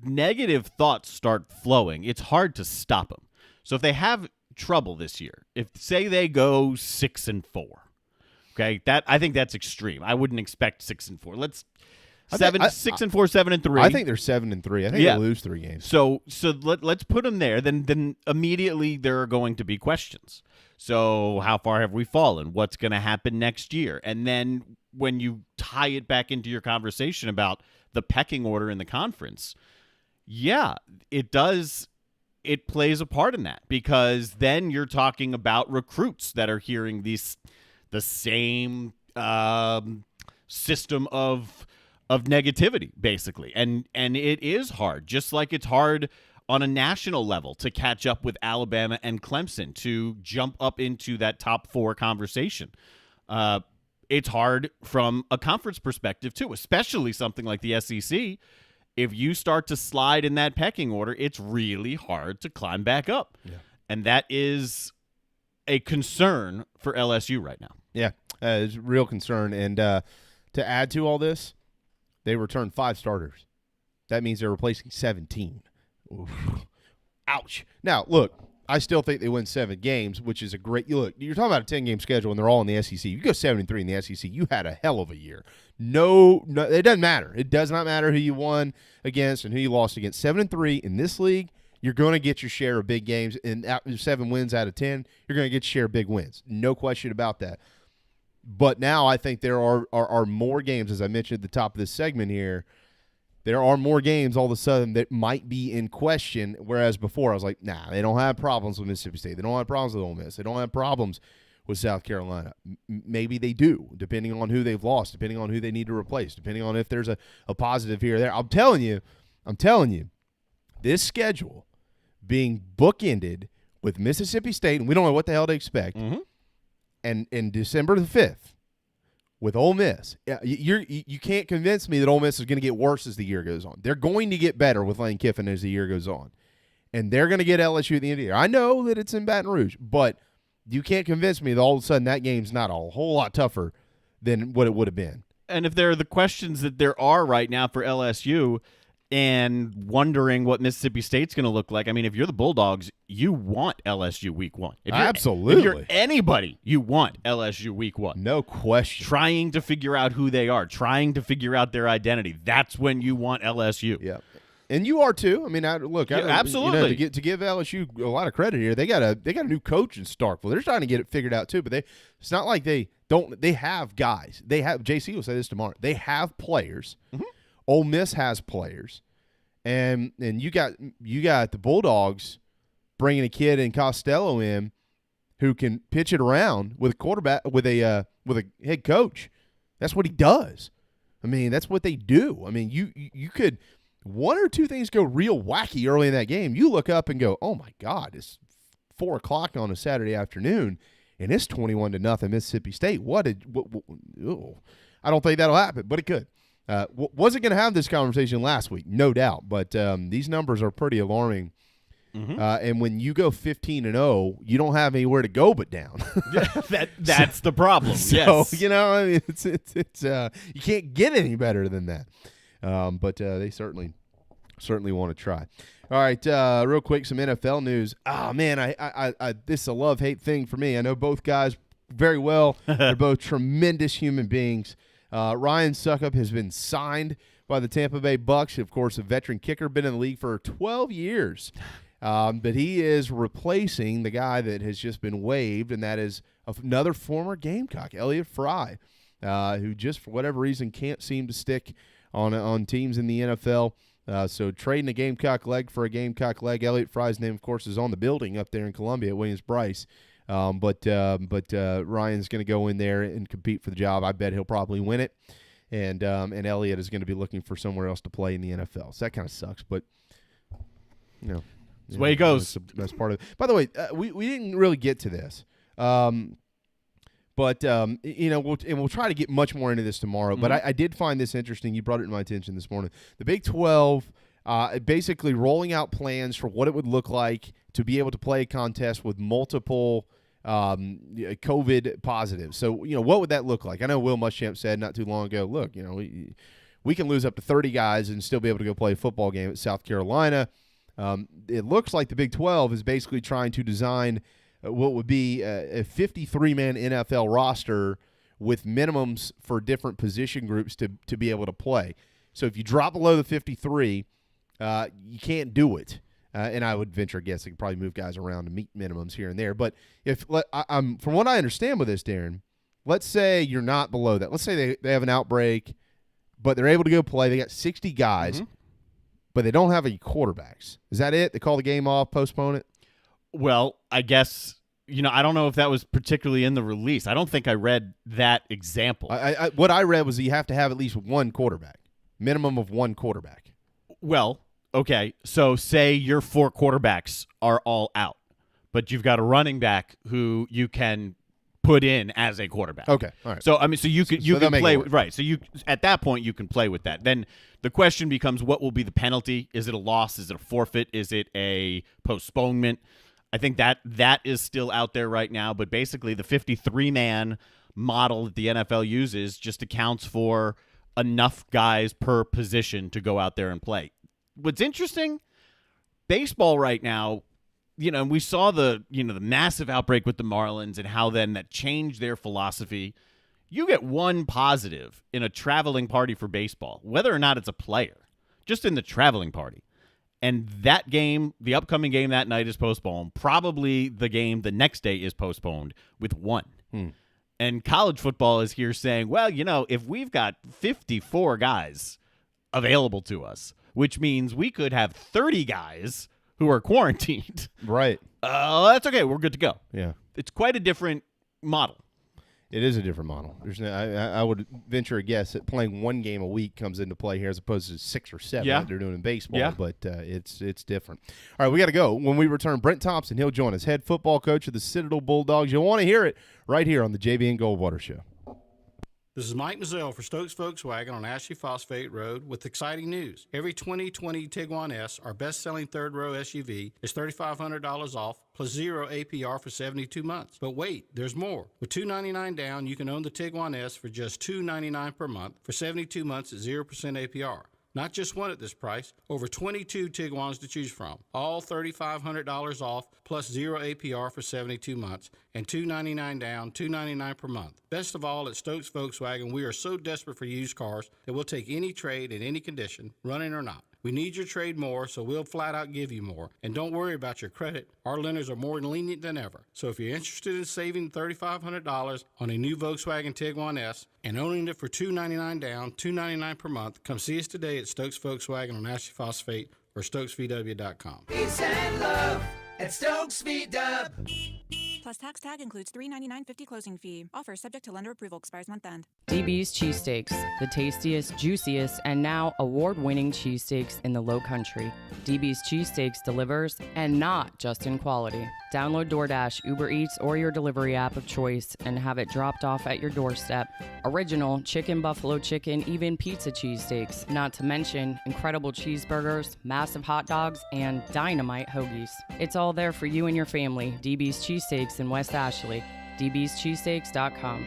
negative thoughts start flowing, it's hard to stop them. So if they have trouble this year, if say they go 6-4, okay, I think that's extreme. I wouldn't expect 6-4. Let's 6-4, 7-3. I think they're 7-3. I think they lose 3 games. So let's put them there. Then immediately there are going to be questions. So how far have we fallen? What's going to happen next year? And then when you tie it back into your conversation about the pecking order in the conference, yeah, it does. It plays a part in that, because then you're talking about recruits that are hearing the same system of negativity, basically. And it is hard, just like it's hard on a national level to catch up with Alabama and Clemson, to jump up into that top 4 conversation. It's hard from a conference perspective, too, especially something like the SEC. If you start to slide in that pecking order, it's really hard to climb back up. Yeah. And that is a concern for LSU right now. Yeah, it's a real concern. And to add to all this, they returned 5 starters. That means they're replacing 17. Oof. Ouch. Now, look, I still think they win 7 games, which is a great – look, you're talking about a 10-game schedule, and they're all in the SEC. You go 7-3 in the SEC, you had a hell of a year. No, it doesn't matter. It does not matter who you won against and who you lost against. 7-3 in this league, you're going to get your share of big games. And 7 wins out of 10, you're going to get your share of big wins. No question about that. But now I think there are more games, as I mentioned at the top of this segment here, there are more games all of a sudden that might be in question, whereas before I was like, nah, they don't have problems with Mississippi State. They don't have problems with Ole Miss. They don't have problems with South Carolina. Maybe they do, depending on who they've lost, depending on who they need to replace, depending on if there's a positive here or there. I'm telling you, this schedule being bookended with Mississippi State, and we don't know what the hell to expect, and in December the 5th, with Ole Miss, you can't convince me that Ole Miss is going to get worse as the year goes on. They're going to get better with Lane Kiffin as the year goes on. And they're going to get LSU at the end of the year. I know that it's in Baton Rouge, but you can't convince me that all of a sudden that game's not a whole lot tougher than what it would have been. And if there are the questions that there are right now for LSU and wondering what Mississippi State's going to look like, I mean, if you're the Bulldogs, you want LSU week 1. Absolutely. If you're anybody, you want LSU week 1. No question. Trying to figure out who they are, trying to figure out their identity. That's when you want LSU. Yeah. And you are too. I mean, absolutely. To give LSU a lot of credit here, they got a new coach in Starkville. They're trying to get it figured out too. But it's not like they don't. They have guys. They have. JC will say this tomorrow. They have players. Mm-hmm. Ole Miss has players, and you got the Bulldogs bringing a kid in Costello in who can pitch it around with a quarterback with a head coach. That's what he does. I mean, that's what they do. I mean, you could one or two things go real wacky early in that game. You look up and go, oh my God, it's 4:00 on a Saturday afternoon, and it's 21-0 Mississippi State. I don't think that'll happen, but it could. Wasn't going to have this conversation last week, no doubt, but these numbers are pretty alarming. Mm-hmm. And when you go 15-0, you don't have anywhere to go but down. That's the problem. So, yes. you know, I mean, it's you can't get any better than that. But they certainly want to try. All right, real quick, some NFL news. Oh man, I this is a love-hate thing for me. I know both guys very well. They're both tremendous human beings. Ryan Suckup has been signed by the Tampa Bay Bucs. Of course, a veteran kicker, been in the league for 12 years. But he is replacing the guy that has just been waived, and that is another former Gamecock, Elliott Fry, who just for whatever reason can't seem to stick on teams in the NFL. So trading a Gamecock leg for a Gamecock leg. Elliott Fry's name, of course, is on the building up there in Columbia at Williams-Brice. But Ryan's going to go in there and compete for the job. I bet he'll probably win it. And Elliott is going to be looking for somewhere else to play in the NFL. So that kind of sucks, but you know. That's the way it goes. That's part of it. By the way, we didn't really get to this. But you know, we'll try to get much more into this tomorrow. Mm-hmm. But I did find this interesting. You brought it to my attention this morning. The Big 12 basically rolling out plans for what it would look like to be able to play a contest with multiple COVID positives. So, you know, what would that look like? I know Will Muschamp said not too long ago, look, you know, we can lose up to 30 guys and still be able to go play a football game at South Carolina. It looks like the Big 12 is basically trying to design what would be a 53-man NFL roster with minimums for different position groups to be able to play. So if you drop below the 53, you can't do it. And I would venture a guess they could probably move guys around to meet minimums here and there. But from what I understand with this, Darren, let's say you're not below that. Let's say they have an outbreak, but they're able to go play. They got 60 guys, mm-hmm. but they don't have any quarterbacks. Is that it? They call the game off, postpone it? Well, I guess, you know, I don't know if that was particularly in the release. I don't think I read that example. What I read was that you have to have at least one quarterback, minimum of one quarterback. Well, okay, so say your 4 quarterbacks are all out, but you've got a running back who you can put in as a quarterback. Okay, all right. So I mean, so you can play right. So you at that point you can play with that. Then the question becomes, what will be the penalty? Is it a loss? Is it a forfeit? Is it a postponement? I think that is still out there right now. But basically, the 53-man model that the NFL uses just accounts for enough guys per position to go out there and play. What's interesting, baseball right now, you know, we saw the massive outbreak with the Marlins and how then that changed their philosophy. You get one positive in a traveling party for baseball, whether or not it's a player, just in the traveling party. And that game, the upcoming game that night is postponed. Probably the game the next day is postponed with 1. And college football is here saying, well, you know, if we've got 54 guys available to us, which means we could have 30 guys who are quarantined. Right. That's okay. We're good to go. Yeah. It's quite a different model. It is a different model. I would venture a guess that playing one game a week comes into play here as opposed to 6 or 7 that they're doing in baseball, but it's different. All right, we got to go. When we return, Brent Thompson, he'll join us, head football coach of the Citadel Bulldogs. You'll want to hear it right here on the JB and Goldwater Show. This is Mike Mazzell for Stokes Volkswagen on Ashley Phosphate Road with exciting news. Every 2020 Tiguan S, our best-selling third-row SUV, is $3,500 off plus 0 APR for 72 months. But wait, there's more. With $299 down, you can own the Tiguan S for just $299 per month for 72 months at 0% APR. Not just one at this price, over 22 Tiguans to choose from. All $3,500 off plus 0 APR for 72 months and $299 down, $299 per month. Best of all, at Stokes Volkswagen, we are so desperate for used cars that we'll take any trade in any condition, running or not. We need your trade more, so we'll flat out give you more. And don't worry about your credit. Our lenders are more lenient than ever. So if you're interested in saving $3,500 on a new Volkswagen Tiguan S and owning it for $299 down, $299 per month, come see us today at Stokes Volkswagen on Ashley Phosphate or StokesVW.com. Peace and love at Stokes VW. Plus tax tag includes $3.99.50 closing fee. Offer subject to lender approval. Expires month end. DB's Cheesesteaks, the tastiest, juiciest, and now award-winning cheesesteaks in the Low Country. DB's Cheesesteaks delivers, and not just in quality. Download DoorDash, Uber Eats, or your delivery app of choice and have it dropped off at your doorstep. Original chicken, buffalo chicken, even pizza cheesesteaks. Not to mention incredible cheeseburgers, massive hot dogs, and dynamite hoagies. It's all there for you and your family. DB's Cheesesteaks in West Ashley. dbscheesesteaks.com.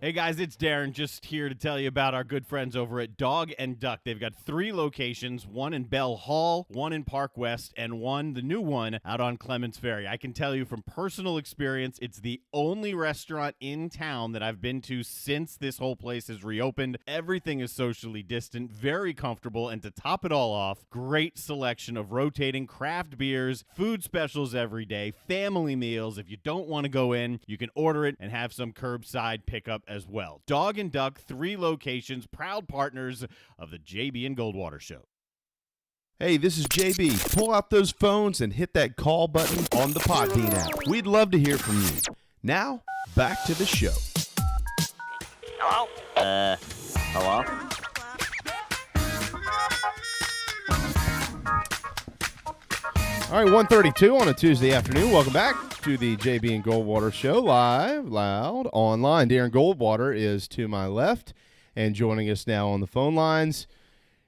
Hey guys, it's Darren, just here to tell you about our good friends over at Dog and Duck. They've got 3 locations, one in Bell Hall, one in Park West, and one, the new one, out on Clements Ferry. I can tell you from personal experience, it's the only restaurant in town that I've been to since this whole place has reopened. Everything is socially distant, very comfortable, and to top it all off, great selection of rotating craft beers, food specials every day, family meals. If you don't want to go in, you can order it and have some curbside pickup as well. Dog and Duck, 3 locations, proud partners of the JB and Goldwater Show. Hey, this is JB. Pull out those phones and hit that call button on the Podbean app. We'd love to hear from you. Now, back to the show. Hello? Hello? All right, 1:32 on a Tuesday afternoon. Welcome back to the JB and Goldwater Show, live, loud, online. Darren Goldwater is to my left, and joining us now on the phone lines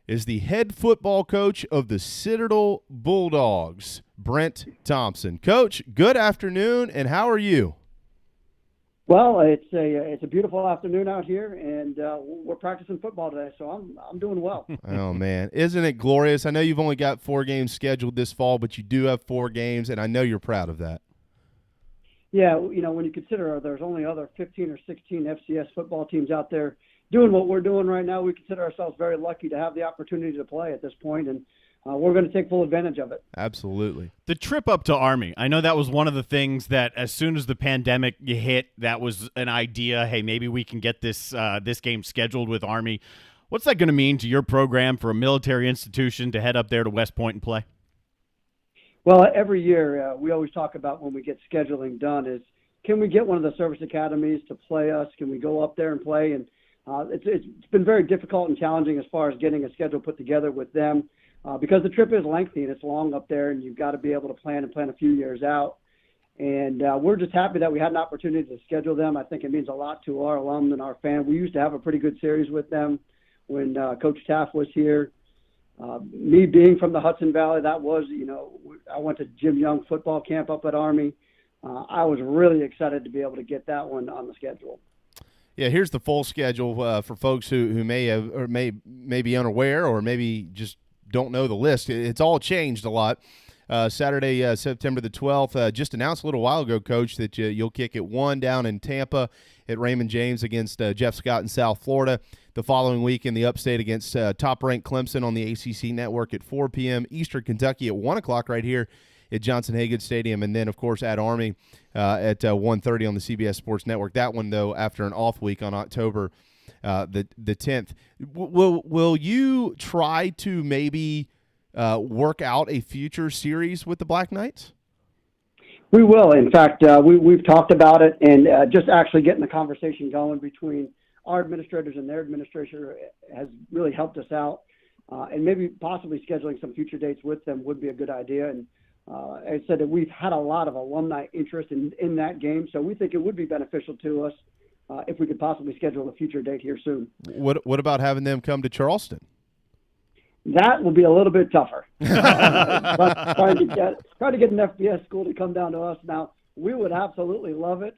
is the head football coach of the Citadel Bulldogs, Brent Thompson. Coach, good afternoon, and how are you? Well, it's a beautiful afternoon out here, and we're practicing football today, so I'm doing well. Oh, man. Isn't it glorious? I know you've only got 4 games scheduled this fall, but you do have 4 games, and I know you're proud of that. Yeah, you know, when you consider there's only other 15 or 16 FCS football teams out there doing what we're doing right now, we consider ourselves very lucky to have the opportunity to play at this point, and we're going to take full advantage of it. Absolutely. The trip up to Army, I know that was one of the things that as soon as the pandemic hit, that was an idea. Hey, maybe we can get this game scheduled with Army. What's that going to mean to your program for a military institution to head up there to West Point and play? Well, every year we always talk about when we get scheduling done is, can we get one of the service academies to play us? Can we go up there and play? And it's been very difficult and challenging as far as getting a schedule put together with them. Because the trip is lengthy and it's long up there, and you've got to be able to plan a few years out. And we're just happy that we had an opportunity to schedule them. I think it means a lot to our alum and our fans. We used to have a pretty good series with them when Coach Taft was here. Me being from the Hudson Valley, that was, I went to Jim Young football camp up at Army. I was really excited to be able to get that one on the schedule. Yeah, here's the full schedule for folks who may have or may be unaware or maybe just don't know the list. It's all changed a lot. Saturday, September the 12th, just announced a little while ago, Coach, that you'll kick at 1 down in Tampa at Raymond James against Jeff Scott in South Florida. The following week in the upstate against top-ranked Clemson on the ACC Network at 4 p.m. Eastern Kentucky at 1 o'clock right here at Johnson-Haygood Stadium. And then, of course, at Army at 1:30 on the CBS Sports Network. That one, though, after an off week on October the 10th. Will you try to maybe work out a future series with the Black Knights? We will. In fact, we've talked about it, and just actually getting the conversation going between our administrators and their administrator has really helped us out. And maybe possibly scheduling some future dates with them would be a good idea. And I said that we've had a lot of alumni interest in that game, so we think it would be beneficial to us if we could possibly schedule a future date here soon. What about having them come to Charleston? That will be a little bit tougher. Trying to get an FBS school to come down to us. Now, we would absolutely love it.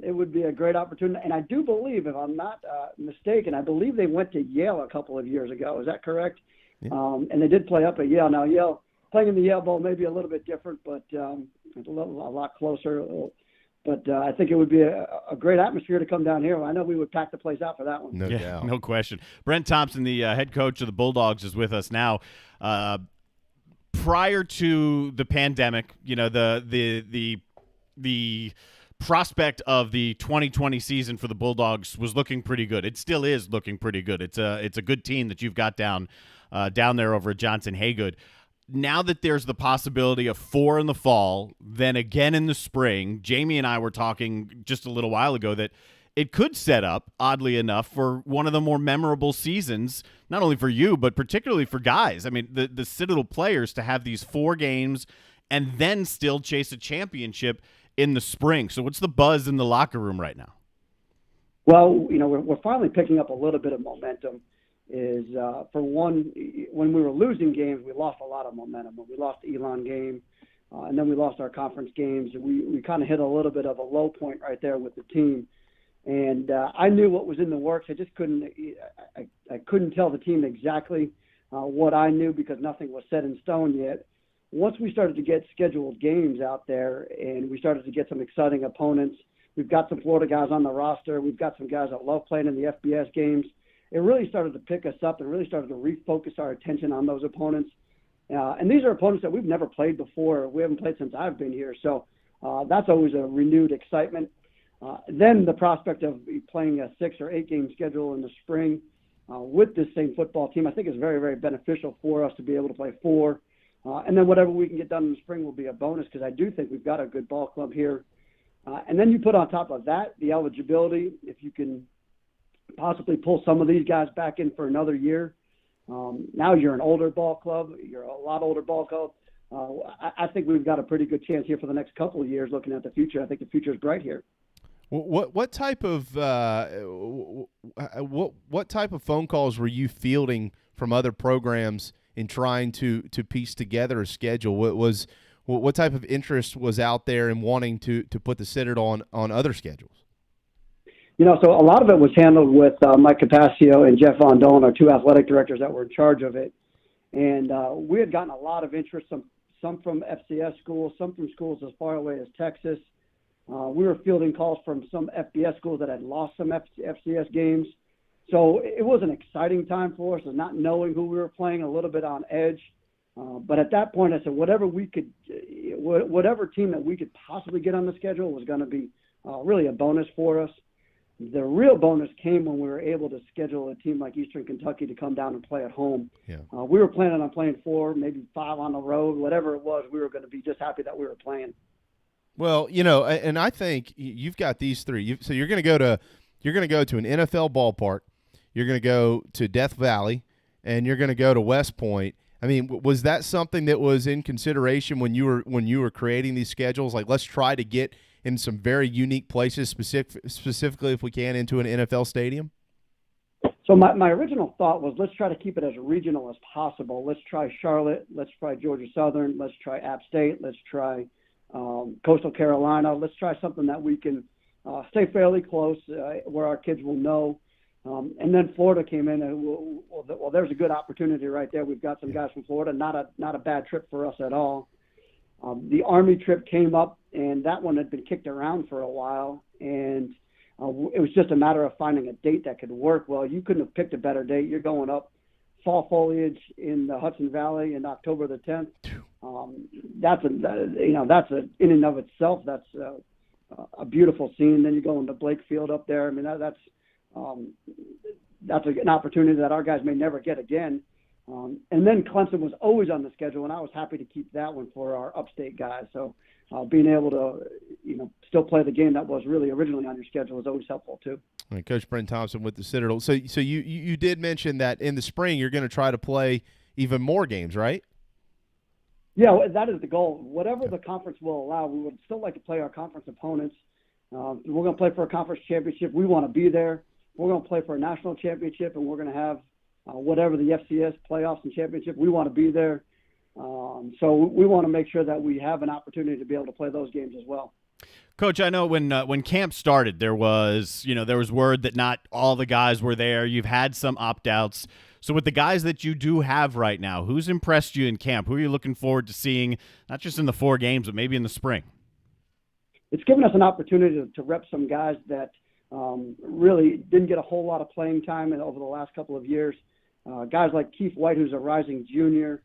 It would be a great opportunity. And I do believe, if I'm not mistaken, I believe they went to Yale a couple of years ago. Is that correct? Yeah. And they did play up at Yale. Now, Yale, playing in the Yale Bowl may be a little bit different, but it's a lot closer. But I think it would be a great atmosphere to come down here. I know we would pack the place out for that one. No doubt. No question. Brent Thompson, the head coach of the Bulldogs, is with us now. Prior to the pandemic, the prospect of the 2020 season for the Bulldogs was looking pretty good. It still is looking pretty good. It's a good team that you've got down there over at Johnson-Haygood. now that there's the possibility of 4 in the fall, then again in the spring, Jamie and I were talking just a little while ago that it could set up, oddly enough, for one of the more memorable seasons, not only for you, but particularly for guys. I mean, the Citadel players to have these 4 games and then still chase a championship in the spring. So what's the buzz in the locker room right now? Well, we're finally picking up a little bit of momentum. For one, when we were losing games, we lost a lot of momentum. When we lost the Elon game, and then we lost our conference games, we kind of hit a little bit of a low point right there with the team. And I knew what was in the works. I just couldn't tell the team exactly what I knew because nothing was set in stone yet. Once we started to get scheduled games out there and we started to get some exciting opponents, we've got some Florida guys on the roster. We've got some guys that love playing in the FBS games. It really started to pick us up and really started to refocus our attention on those opponents. And these are opponents that we've never played before. We haven't played since I've been here. So that's always a renewed excitement. Then the prospect of playing a 6 or 8 game schedule in the spring with this same football team, I think is very, very beneficial for us to be able to play 4. And then whatever we can get done in the spring will be a bonus because I do think we've got a good ball club here. And then you put on top of that the eligibility. If you can possibly pull some of these guys back in for another year, now you're an older ball club. You're a lot older ball club. I think we've got a pretty good chance here for the next couple of years looking at the future. I think the future is bright here. What type of what type of phone calls were you fielding from other programs in trying to piece together a schedule? What type of interest was out there in wanting to put the Citadel on other schedules? So a lot of it was handled with Mike Capaccio and Jeff Von Dolan, our 2 athletic directors that were in charge of it. And we had gotten a lot of interest, some from FCS schools, some from schools as far away as Texas. We were fielding calls from some FBS schools that had lost some FCS games. So it was an exciting time for us, and not knowing who we were playing, a little bit on edge. But at that point, I said whatever team that we could possibly get on the schedule was going to be really a bonus for us. The real bonus came when we were able to schedule a team like Eastern Kentucky to come down and play at home. Yeah. We were planning on playing 4, maybe 5 on the road, whatever it was. We were going to be just happy that we were playing. Well, and I think you've got these 3. So you're going to go to an NFL ballpark, you're going to go to Death Valley, and you're going to go to West Point. I mean, was that something that was in consideration when you were creating these schedules? Like, let's try to get in some very unique places, specifically if we can, into an NFL stadium? So my original thought was let's try to keep it as regional as possible. Let's try Charlotte. Let's try Georgia Southern. Let's try App State. Let's try Coastal Carolina. Let's try something that we can stay fairly close where our kids will know. And then Florida came in, and well, there's a good opportunity right there. We've got some guys from Florida. Not a bad trip for us at all. The Army trip came up, and that one had been kicked around for a while, and it was just a matter of finding a date that could work. Well, you couldn't have picked a better date. You're going up fall foliage in the Hudson Valley in October the 10th. That's in and of itself. That's a beautiful scene. Then you go into Blakefield up there. I mean, that's an opportunity that our guys may never get again. And then Clemson was always on the schedule, and I was happy to keep that one for our upstate guys. So being able to, still play the game that was really originally on your schedule is always helpful too. All right, Coach Brent Thompson with the Citadel. So you did mention that in the spring you're going to try to play even more games, right? Yeah, that is the goal. Whatever the conference will allow, we would still like to play our conference opponents. We're going to play for a conference championship. We want to be there. We're going to play for a national championship, and we're going to have whatever the FCS playoffs and championship. We want to be there. So we want to make sure that we have an opportunity to be able to play those games as well. Coach, I know when camp started, there was word that not all the guys were there. You've had some opt-outs. So with the guys that you do have right now, who's impressed you in camp? Who are you looking forward to seeing, not just in the 4 games, but maybe in the spring? It's given us an opportunity to rep some guys that really didn't get a whole lot of playing time over the last couple of years. Guys like Keith White, who's a rising junior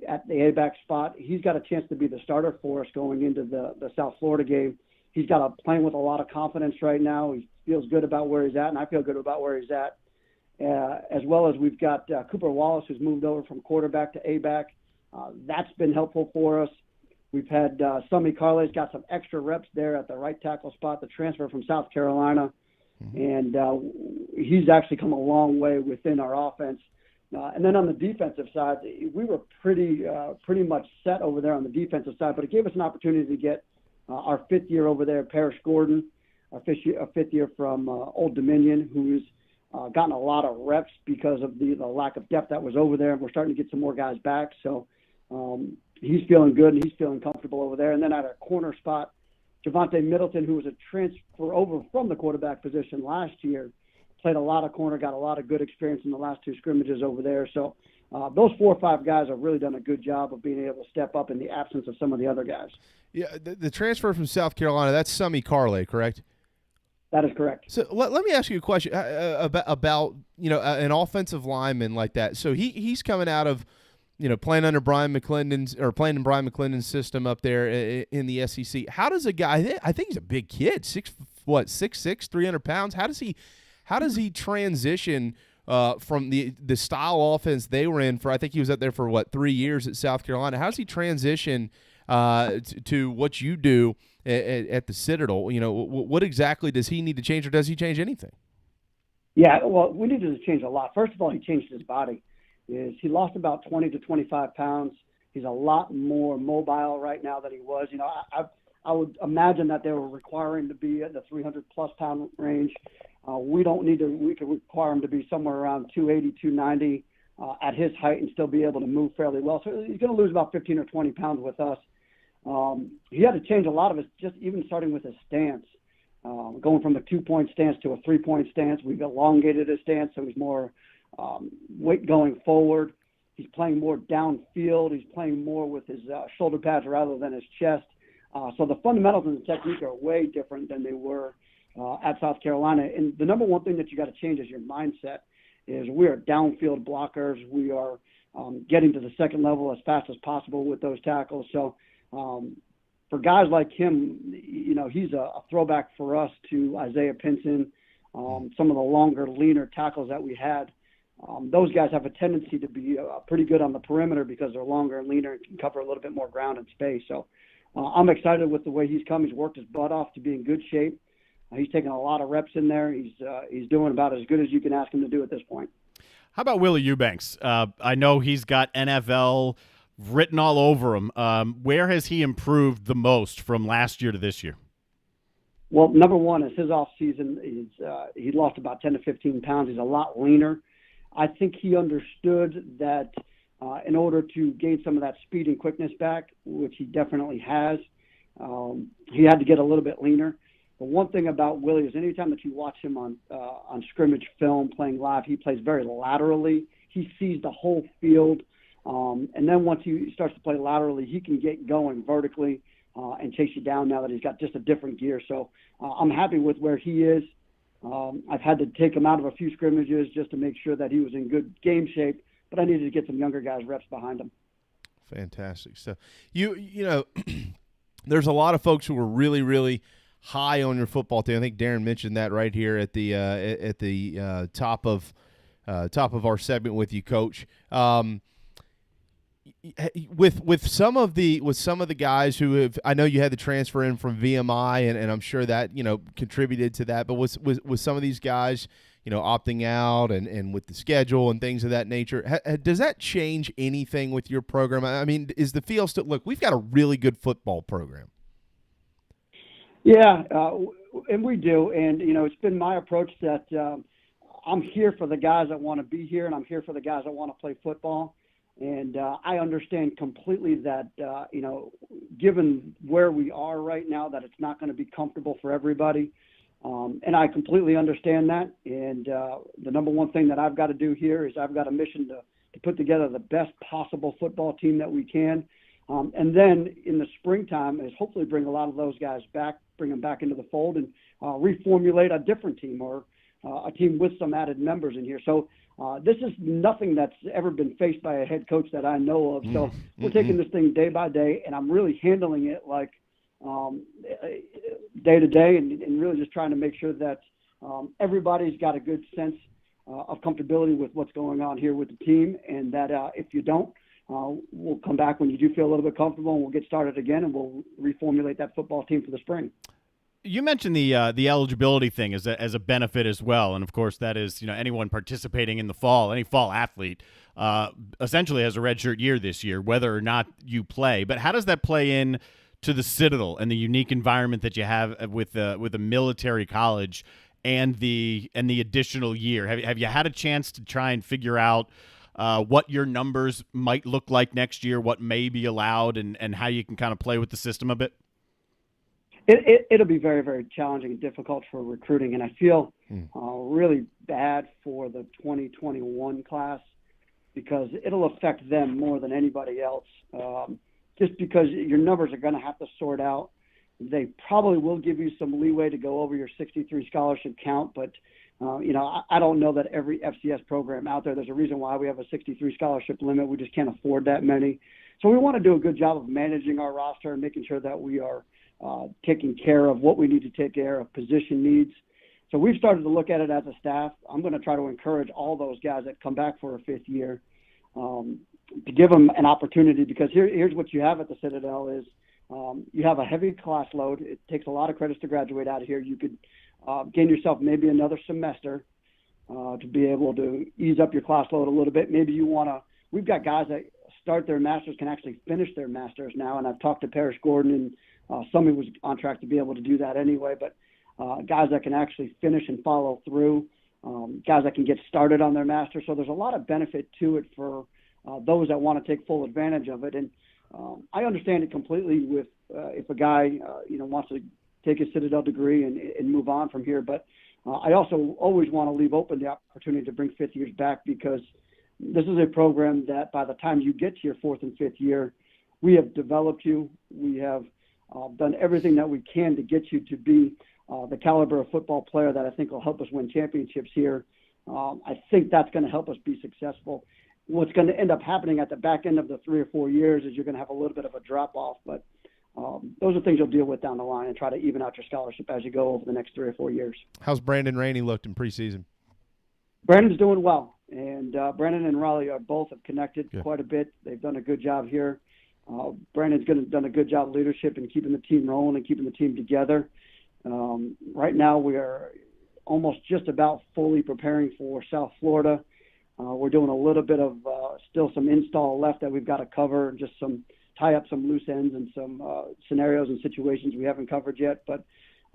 at the A-back spot. He's got a chance to be the starter for us going into the South Florida game. He's playing with a lot of confidence right now. He feels good about where he's at, and I feel good about where he's at. As well as we've got Cooper Wallace, who's moved over from quarterback to A-back. That's been helpful for us. We've had Summy Carley's got some extra reps there at the right tackle spot, the transfer from South Carolina. And he's actually come a long way within our offense. And then on the defensive side, we were pretty much set over there on the defensive side, but it gave us an opportunity to get our fifth year over there, Parrish Gordon, our fifth year from Old Dominion, who's gotten a lot of reps because of the lack of depth that was over there. And we're starting to get some more guys back. So he's feeling good and he's feeling comfortable over there. And then at our corner spot, Javante Middleton, who was a transfer over from the quarterback position last year, played a lot of corner, got a lot of good experience in the last two scrimmages over there. So those 4 or 5 guys have really done a good job of being able to step up in the absence of some of the other guys. Yeah, the transfer from South Carolina, that's Summy Carley, correct? That is correct. So let me ask you a question about an offensive lineman like that. So he's coming out of playing under Brian McClendon's or playing in Brian McClendon's system up there in the SEC. How does a guy? I think he's a big kid, 6'6", 300 pounds. How does he transition from the style offense they were in for? I think he was up there for 3 years at South Carolina. How does he transition to what you do at the Citadel? What exactly does he need to change, or does he change anything? Yeah, well, we needed to change a lot. First of all, he changed his body. He lost about 20 to 25 pounds. He's a lot more mobile right now than he was. I would imagine that they were requiring to be at the 300-plus pound range. We don't need to. We could require him to be somewhere around 280, 290 at his height and still be able to move fairly well. So he's going to lose about 15 or 20 pounds with us. He had to change a lot of his, just even starting with his stance, going from a 2-point stance to a 3-point stance. We've elongated his stance, so he's more weight going forward. He's playing more downfield. He's playing more with his shoulder pads rather than his chest. So the fundamentals and the technique are way different than they were at South Carolina. And the number one thing that you got to change is your mindset. Is we are downfield blockers. We are getting to the second level as fast as possible with those tackles. So for guys like him, he's a throwback for us to Isaiah Pinson, some of the longer, leaner tackles that we had. Those guys have a tendency to be pretty good on the perimeter because they're longer and leaner and can cover a little bit more ground and space. So I'm excited with the way he's come. He's worked his butt off to be in good shape. He's taken a lot of reps in there. He's doing about as good as you can ask him to do at this point. How about Willie Eubanks? I know he's got NFL written all over him. Where has he improved the most from last year to this year? Well, number one is his off season. He lost about 10 to 15 pounds. He's a lot leaner. I think he understood that in order to gain some of that speed and quickness back, which he definitely has, he had to get a little bit leaner. The one thing about Willie is anytime that you watch him on scrimmage film playing live, he plays very laterally. He sees the whole field. And then once he starts to play laterally, he can get going vertically and chase you down now that he's got just a different gear. So I'm happy with where he is. I've had to take him out of a few scrimmages just to make sure that he was in good game shape, but I needed to get some younger guys reps behind him. Fantastic stuff. There's a lot of folks who are really, really high on your football team. I think Darren mentioned that right here at the top of our segment with you, Coach. With some of the guys who have, I know you had the transfer in from VMI, and I'm sure that contributed to that. But with some of these guys, opting out and with the schedule and things of that nature, does that change anything with your program? I mean, is the feel still? Look, we've got a really good football program. Yeah, and we do. And, it's been my approach that I'm here for the guys that want to be here, and I'm here for the guys that want to play football. And I understand completely that, given where we are right now, that it's not going to be comfortable for everybody. And I completely understand that. And the number one thing that I've got to do here is I've got a mission to put together the best possible football team that we can. And then in the springtime is hopefully bring a lot of those guys back, bring them back into the fold and reformulate a different team or a team with some added members in here. So this is nothing that's ever been faced by a head coach that I know of. So we're taking this thing day by day, and I'm really handling it like day to day and really just trying to make sure that everybody's got a good sense of comfortability with what's going on here with the team, and that if you don't, we'll come back when you do feel a little bit comfortable, and we'll get started again, and we'll reformulate that football team for the spring. You mentioned the eligibility thing as a benefit as well, and of course that is anyone participating in the fall, any fall athlete, essentially has a redshirt year this year, whether or not you play. But how does that play in to the Citadel and the unique environment that you have with a military college and the additional year? Have you had a chance to try and figure out what your numbers might look like next year, what may be allowed, and how you can kind of play with the system a bit? It'll be very, very challenging and difficult for recruiting, and I feel really bad for the 2021 class because it'll affect them more than anybody else. Just because your numbers are going to have to sort out. They probably will give you some leeway to go over your 63 scholarship count, but I don't know that every FCS program out there. There's a reason why we have a 63 scholarship limit. We just can't afford that many. So we want to do a good job of managing our roster and making sure that we are taking care of what we need to take care of, position needs. So we've started to look at it as a staff. I'm going to try to encourage all those guys that come back for a fifth year to give them an opportunity, because here's what you have at the Citadel is you have a heavy class load. It takes a lot of credits to graduate out of here. You could gain yourself maybe another semester to be able to ease up your class load a little bit. Maybe you want to – we've got guys that start their masters can actually finish their masters now, and I've talked to Parrish Gordon, and somebody was on track to be able to do that anyway, but guys that can actually finish and follow through, guys that can get started on their masters. So there's a lot of benefit to it for those that want to take full advantage of it. And I understand it completely with if a guy wants to take a Citadel degree and move on from here. But I also always want to leave open the opportunity to bring fifth years back, because this is a program that by the time you get to your fourth and fifth year, we have developed you. We have done everything that we can to get you to be the caliber of football player that I think will help us win championships here. I think that's going to help us be successful. What's going to end up happening at the back end of the 3 or 4 years is you're going to have a little bit of a drop-off, but those are things you'll deal with down the line and try to even out your scholarship as you go over the next 3 or 4 years. How's Brandon Rainey looked in preseason? Brandon's doing well, and Brandon and Raleigh have connected quite a bit. They've done a good job here. Brandon's done a good job of leadership and keeping the team rolling and keeping the team together. Right now we are almost just about fully preparing for South Florida. We're doing a little bit of still some install left that we've got to cover, just tie up some loose ends and some scenarios and situations we haven't covered yet. But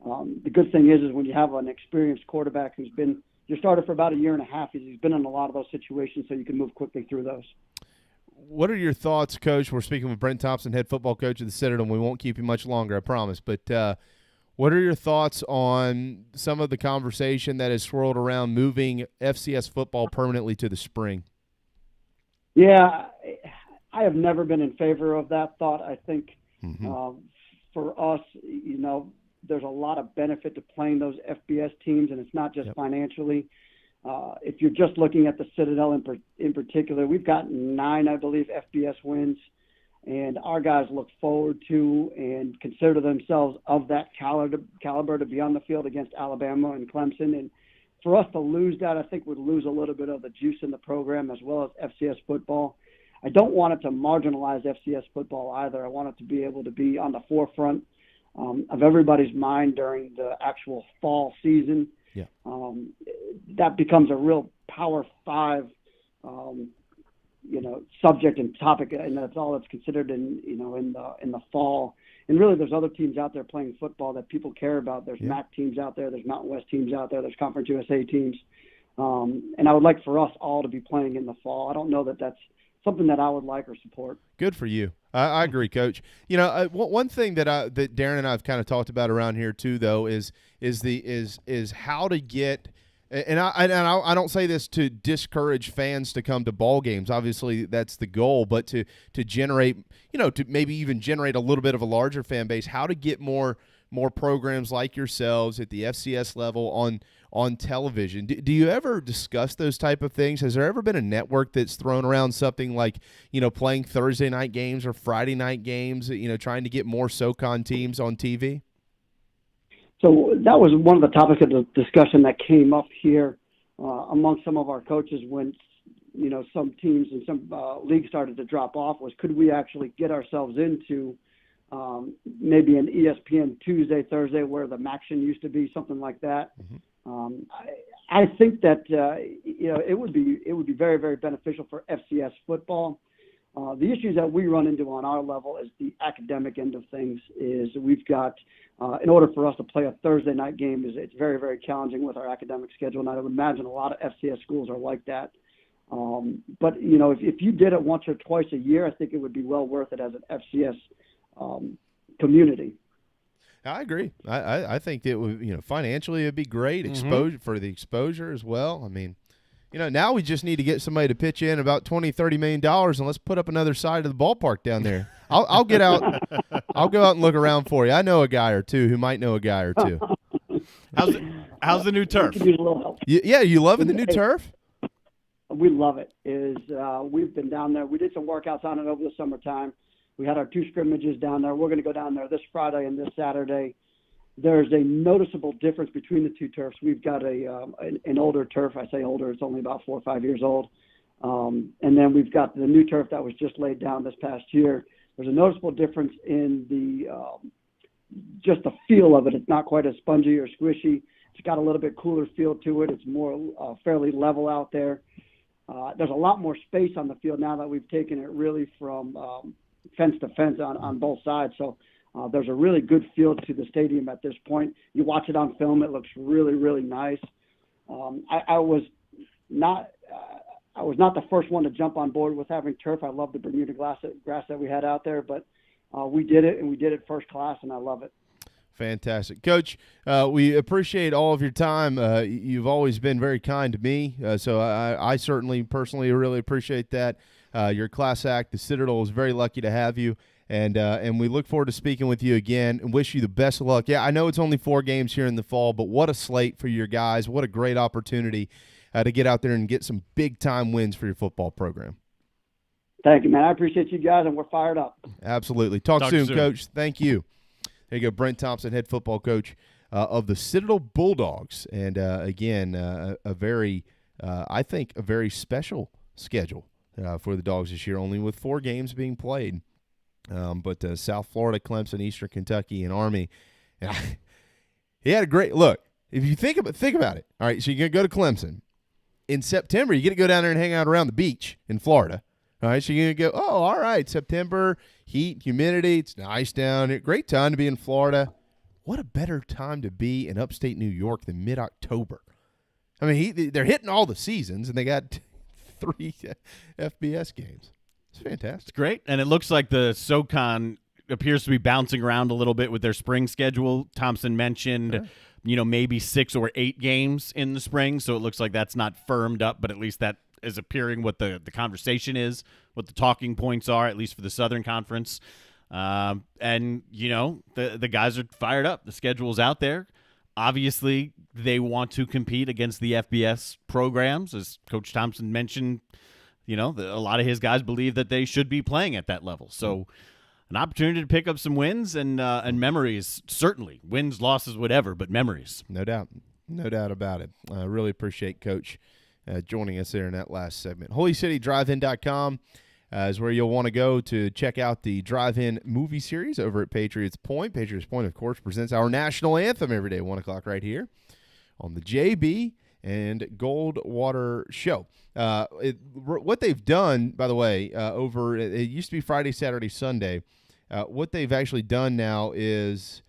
the good thing is when you have an experienced quarterback who's been your starter for about a year and a half, he's been in a lot of those situations, so you can move quickly through those. What are your thoughts, Coach? We're speaking with Brent Thompson, head football coach of the Citadel, and we won't keep you much longer, I promise. But what are your thoughts on some of the conversation that has swirled around moving FCS football permanently to the spring? Yeah, I have never been in favor of that thought. I think for us, there's a lot of benefit to playing those FBS teams, and it's not just financially. If you're just looking at the Citadel in particular, we've got 9, I believe, FBS wins, and our guys look forward to and consider themselves of that caliber to be on the field against Alabama and Clemson. And for us to lose that, I think would lose a little bit of the juice in the program as well as FCS football. I don't want it to marginalize FCS football either. I want it to be able to be on the forefront of everybody's mind during the actual fall season. Yeah. That becomes a real Power 5, subject and topic, and that's all that's considered in the fall. And really, there's other teams out there playing football that people care about. There's MAC teams out there. There's Mountain West teams out there. There's Conference USA teams. And I would like for us all to be playing in the fall. I don't know that that's something that I would like or support. Good for you. I agree, Coach. One thing that Darren and I have kind of talked about around here too, though, is how to get. And I don't say this to discourage fans to come to ball games. Obviously, that's the goal. But to generate, to maybe even generate a little bit of a larger fan base. How to get more programs like yourselves at the FCS level on television. Do you ever discuss those type of things? Has there ever been a network that's thrown around something like, playing Thursday night games or Friday night games, trying to get more SoCon teams on TV? So that was one of the topics of the discussion that came up here amongst some of our coaches when some teams and some leagues started to drop off was, could we actually get ourselves into maybe an ESPN Tuesday, Thursday, where the Maction used to be, something like that. I think that it would be very, very beneficial for FCS football. The issues that we run into on our level is the academic end of things. Is we've got in order for us to play a Thursday night game, it's very, very challenging with our academic schedule, and I would imagine a lot of FCS schools are like that. But if you did it once or twice a year, I think it would be well worth it as an FCS community. I agree. I think it would, financially it'd be great exposure for the exposure as well. I mean, now we just need to get somebody to pitch in about $20-30 million and let's put up another side of the ballpark down there. I'll get out. I'll go out and look around for you. I know a guy or two who might know a guy or two. How's the new turf? Use a little help. Yeah, you loving the new turf? We love it. We've been down there. We did some workouts on it over the summertime. We had our 2 scrimmages down there. We're going to go down there this Friday and this Saturday. There's a noticeable difference between the 2 turfs. We've got an older turf. I say older, it's only about 4 or 5 years old. And then we've got the new turf that was just laid down this past year. There's a noticeable difference in just the feel of it. It's not quite as spongy or squishy. It's got a little bit cooler feel to it. It's more fairly level out there. There's a lot more space on the field now that we've taken it really from fence to fence on both sides. So there's a really good feel to the stadium at this point. You watch it on film, it looks really, really nice. I was not the first one to jump on board with having turf. I love the Bermuda grass that we had out there, but we did it, and we did it first class, and I love it. Fantastic. Coach, we appreciate all of your time. You've always been very kind to me, so I certainly personally really appreciate that. Your class act, the Citadel, is very lucky to have you, and we look forward to speaking with you again and wish you the best of luck. Yeah, I know it's only 4 games here in the fall, but what a slate for your guys. What a great opportunity to get out there and get some big-time wins for your football program. Thank you, man. I appreciate you guys, and we're fired up. Absolutely. Talk soon, Coach. Thank you. There you go, Brent Thompson, head football coach of the Citadel Bulldogs. And, again, a very, I think, a very special schedule for the Dogs this year, only with 4 games being played. But South Florida, Clemson, Eastern Kentucky, and Army. And he had a great – look, if you think about it. All right, so you're going to go to Clemson. In September, you get to go down there and hang out around the beach in Florida. All right, so you're going to go, oh, all right, September, heat, humidity, it's nice down here. Great time to be in Florida. What a better time to be in upstate New York than mid-October. I mean, they're hitting all the seasons, and they got 3 FBS games. It's fantastic. It's great, and it looks like the SoCon appears to be bouncing around a little bit with their spring schedule. Thompson mentioned, maybe 6 or 8 games in the spring, so it looks like that's not firmed up, but at least that is appearing what the conversation is, what the talking points are, at least for the Southern Conference. And, the guys are fired up. The schedule's out there. Obviously, they want to compete against the FBS programs. As Coach Thompson mentioned, a lot of his guys believe that they should be playing at that level. So an opportunity to pick up some wins and memories, certainly. Wins, losses, whatever, but memories. No doubt. No doubt about it. I really appreciate Coach joining us there in that last segment. HolyCityDriveIn.com is where you'll want to go to check out the drive-in movie series over at Patriots Point. Patriots Point, of course, presents our national anthem every day, 1 o'clock right here on the JB and Goldwater show. What they've done, by the way, it used to be Friday, Saturday, Sunday. What they've actually done now is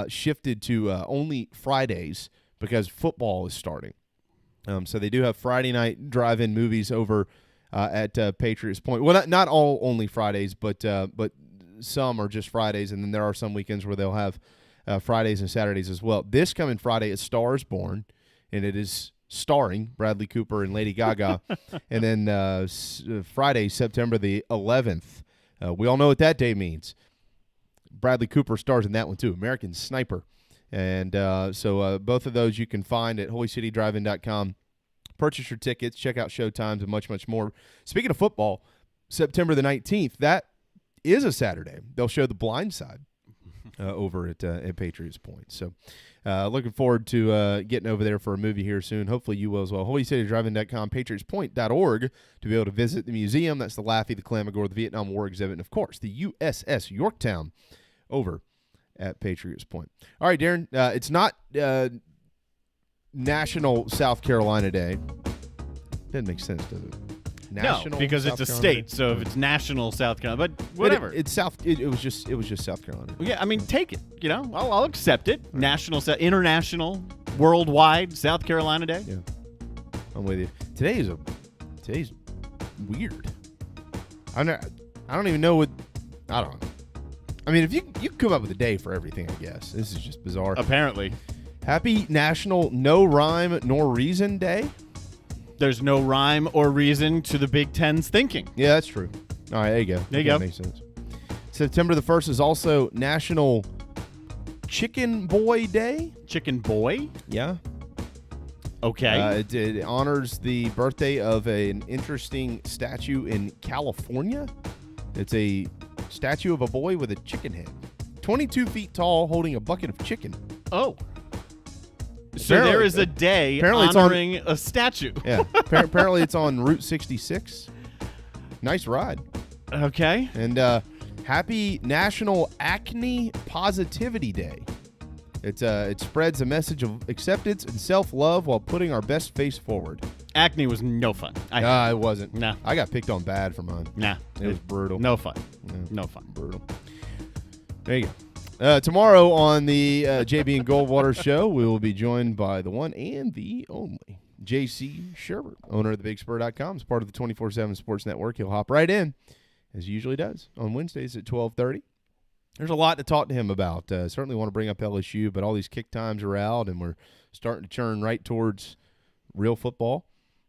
shifted to only Fridays because football is starting. So they do have Friday night drive-in movies over at Patriots Point. Well, not all only Fridays, but some are just Fridays, and then there are some weekends where they'll have Fridays and Saturdays as well. This coming Friday is Star is Born, and it is starring Bradley Cooper and Lady Gaga. And then Friday, September the 11th, we all know what that day means. Bradley Cooper stars in that one too, American Sniper. And so both of those you can find at HolyCityDriveIn.com. Purchase your tickets, check out showtimes, and much, much more. Speaking of football, September the 19th, that is a Saturday. They'll show The Blind Side. over at Patriots Point. So looking forward to getting over there for a movie here soon. Hopefully you will as well. HolyCityDriving.com, PatriotsPoint.org to be able to visit the museum. That's the Laffey, the Clamagore, the Vietnam War exhibit, and, of course, the USS Yorktown over at Patriots Point. All right, Darren, it's not National South Carolina Day. Doesn't make sense, does it? National no, because South it's a Carolina state. Day? So if it's national South Carolina, but whatever. It's South. It was just South Carolina. Yeah, I mean, take it. You know, I'll accept it. Right. National, international, worldwide South Carolina Day. Yeah, I'm with you. Today's weird. I don't even know what. I don't know. I mean, if you come up with a day for everything, I guess this is just bizarre. Apparently, Happy National No Rhyme Nor Reason Day. There's no rhyme or reason to the Big Ten's thinking. Yeah, that's true. All right, there you go. There you go. That makes sense. September the 1st is also National Chicken Boy Day. Chicken Boy? Yeah. Okay. It honors the birthday of an interesting statue in California. It's a statue of a boy with a chicken head. 22 feet tall, holding a bucket of chicken. Oh. So there is a day honoring a statue. Yeah. Apparently it's on Route 66. Nice ride. Okay. And happy National Acne Positivity Day. It spreads a message of acceptance and self-love while putting our best face forward. Acne was no fun. It wasn't. Nah. I got picked on bad for mine. Nah. It was brutal. No fun. Yeah. No fun. Brutal. There you go. Tomorrow on the JB and Goldwater show, we will be joined by the one and the only J.C. Sherbert, owner of thebigspur.com. As part of the 24/7 Sports Network, he'll hop right in, as he usually does, on Wednesdays at 12:30. There's a lot to talk to him about. Certainly want to bring up LSU, but all these kick times are out, and we're starting to turn right towards real football.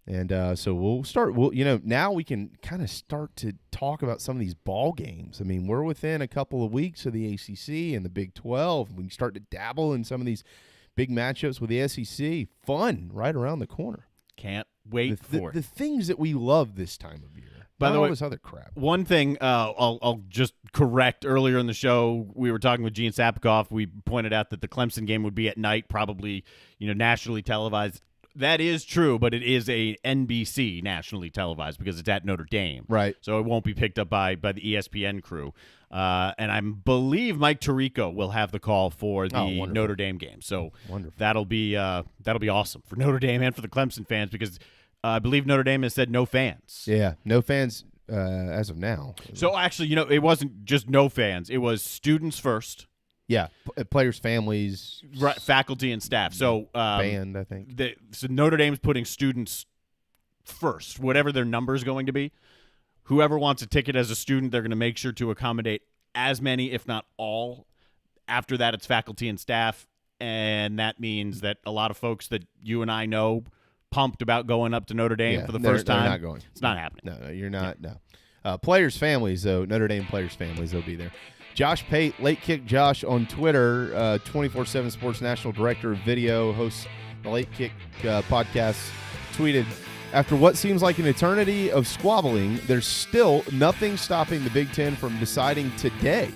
And so we'll start. Now we can kind of start to talk about some of these ball games. I mean, we're within a couple of weeks of the ACC and the Big 12. We can start to dabble in some of these big matchups with the SEC. Fun right around the corner. Can't wait for it. The things that we love this time of year. By the way, all this other crap. One thing I'll just correct. Earlier in the show, we were talking with Gene Sapikoff. We pointed out that the Clemson game would be at night, probably nationally televised. That is true, but it is a NBC nationally televised because it's at Notre Dame. Right. So it won't be picked up by the ESPN crew. And I believe Mike Tirico will have the call for the Notre Dame game. So that'll be awesome for Notre Dame and for the Clemson fans because I believe Notre Dame has said no fans. Yeah, no fans as of now. So actually, it wasn't just no fans. It was students first. Yeah, players' families, right, faculty and staff. So band, I think. So Notre Dame's putting students first, whatever their number is going to be. Whoever wants a ticket as a student, they're going to make sure to accommodate as many, if not all. After that, it's faculty and staff, and that means that a lot of folks that you and I know pumped about going up to Notre Dame for the first time. They're not going. It's not happening. No, you're not. Yeah. No. Players' families, though, Notre Dame players' families, they'll be there. Josh Pate, Late Kick Josh on Twitter, 24/7 Sports National Director of Video, hosts the Late Kick podcast, tweeted, after what seems like an eternity of squabbling, there's still nothing stopping the Big Ten from deciding today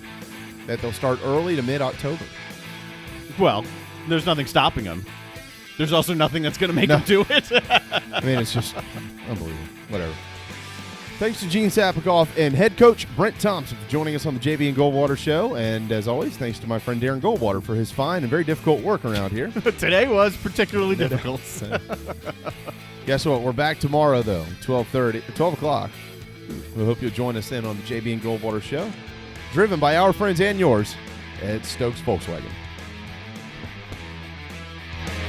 that they'll start early to mid-October. Well, there's nothing stopping them. There's also nothing that's going to make them do it. I mean, it's just unbelievable. Whatever. Thanks to Gene Sapikoff and head coach Brent Thompson for joining us on the JB and Goldwater show. And as always, thanks to my friend Darren Goldwater for his fine and very difficult work around here. Today was particularly difficult. Guess what? We're back tomorrow, though, 12 o'clock. We hope you'll join us then on the JB and Goldwater show, driven by our friends and yours at Stokes Volkswagen.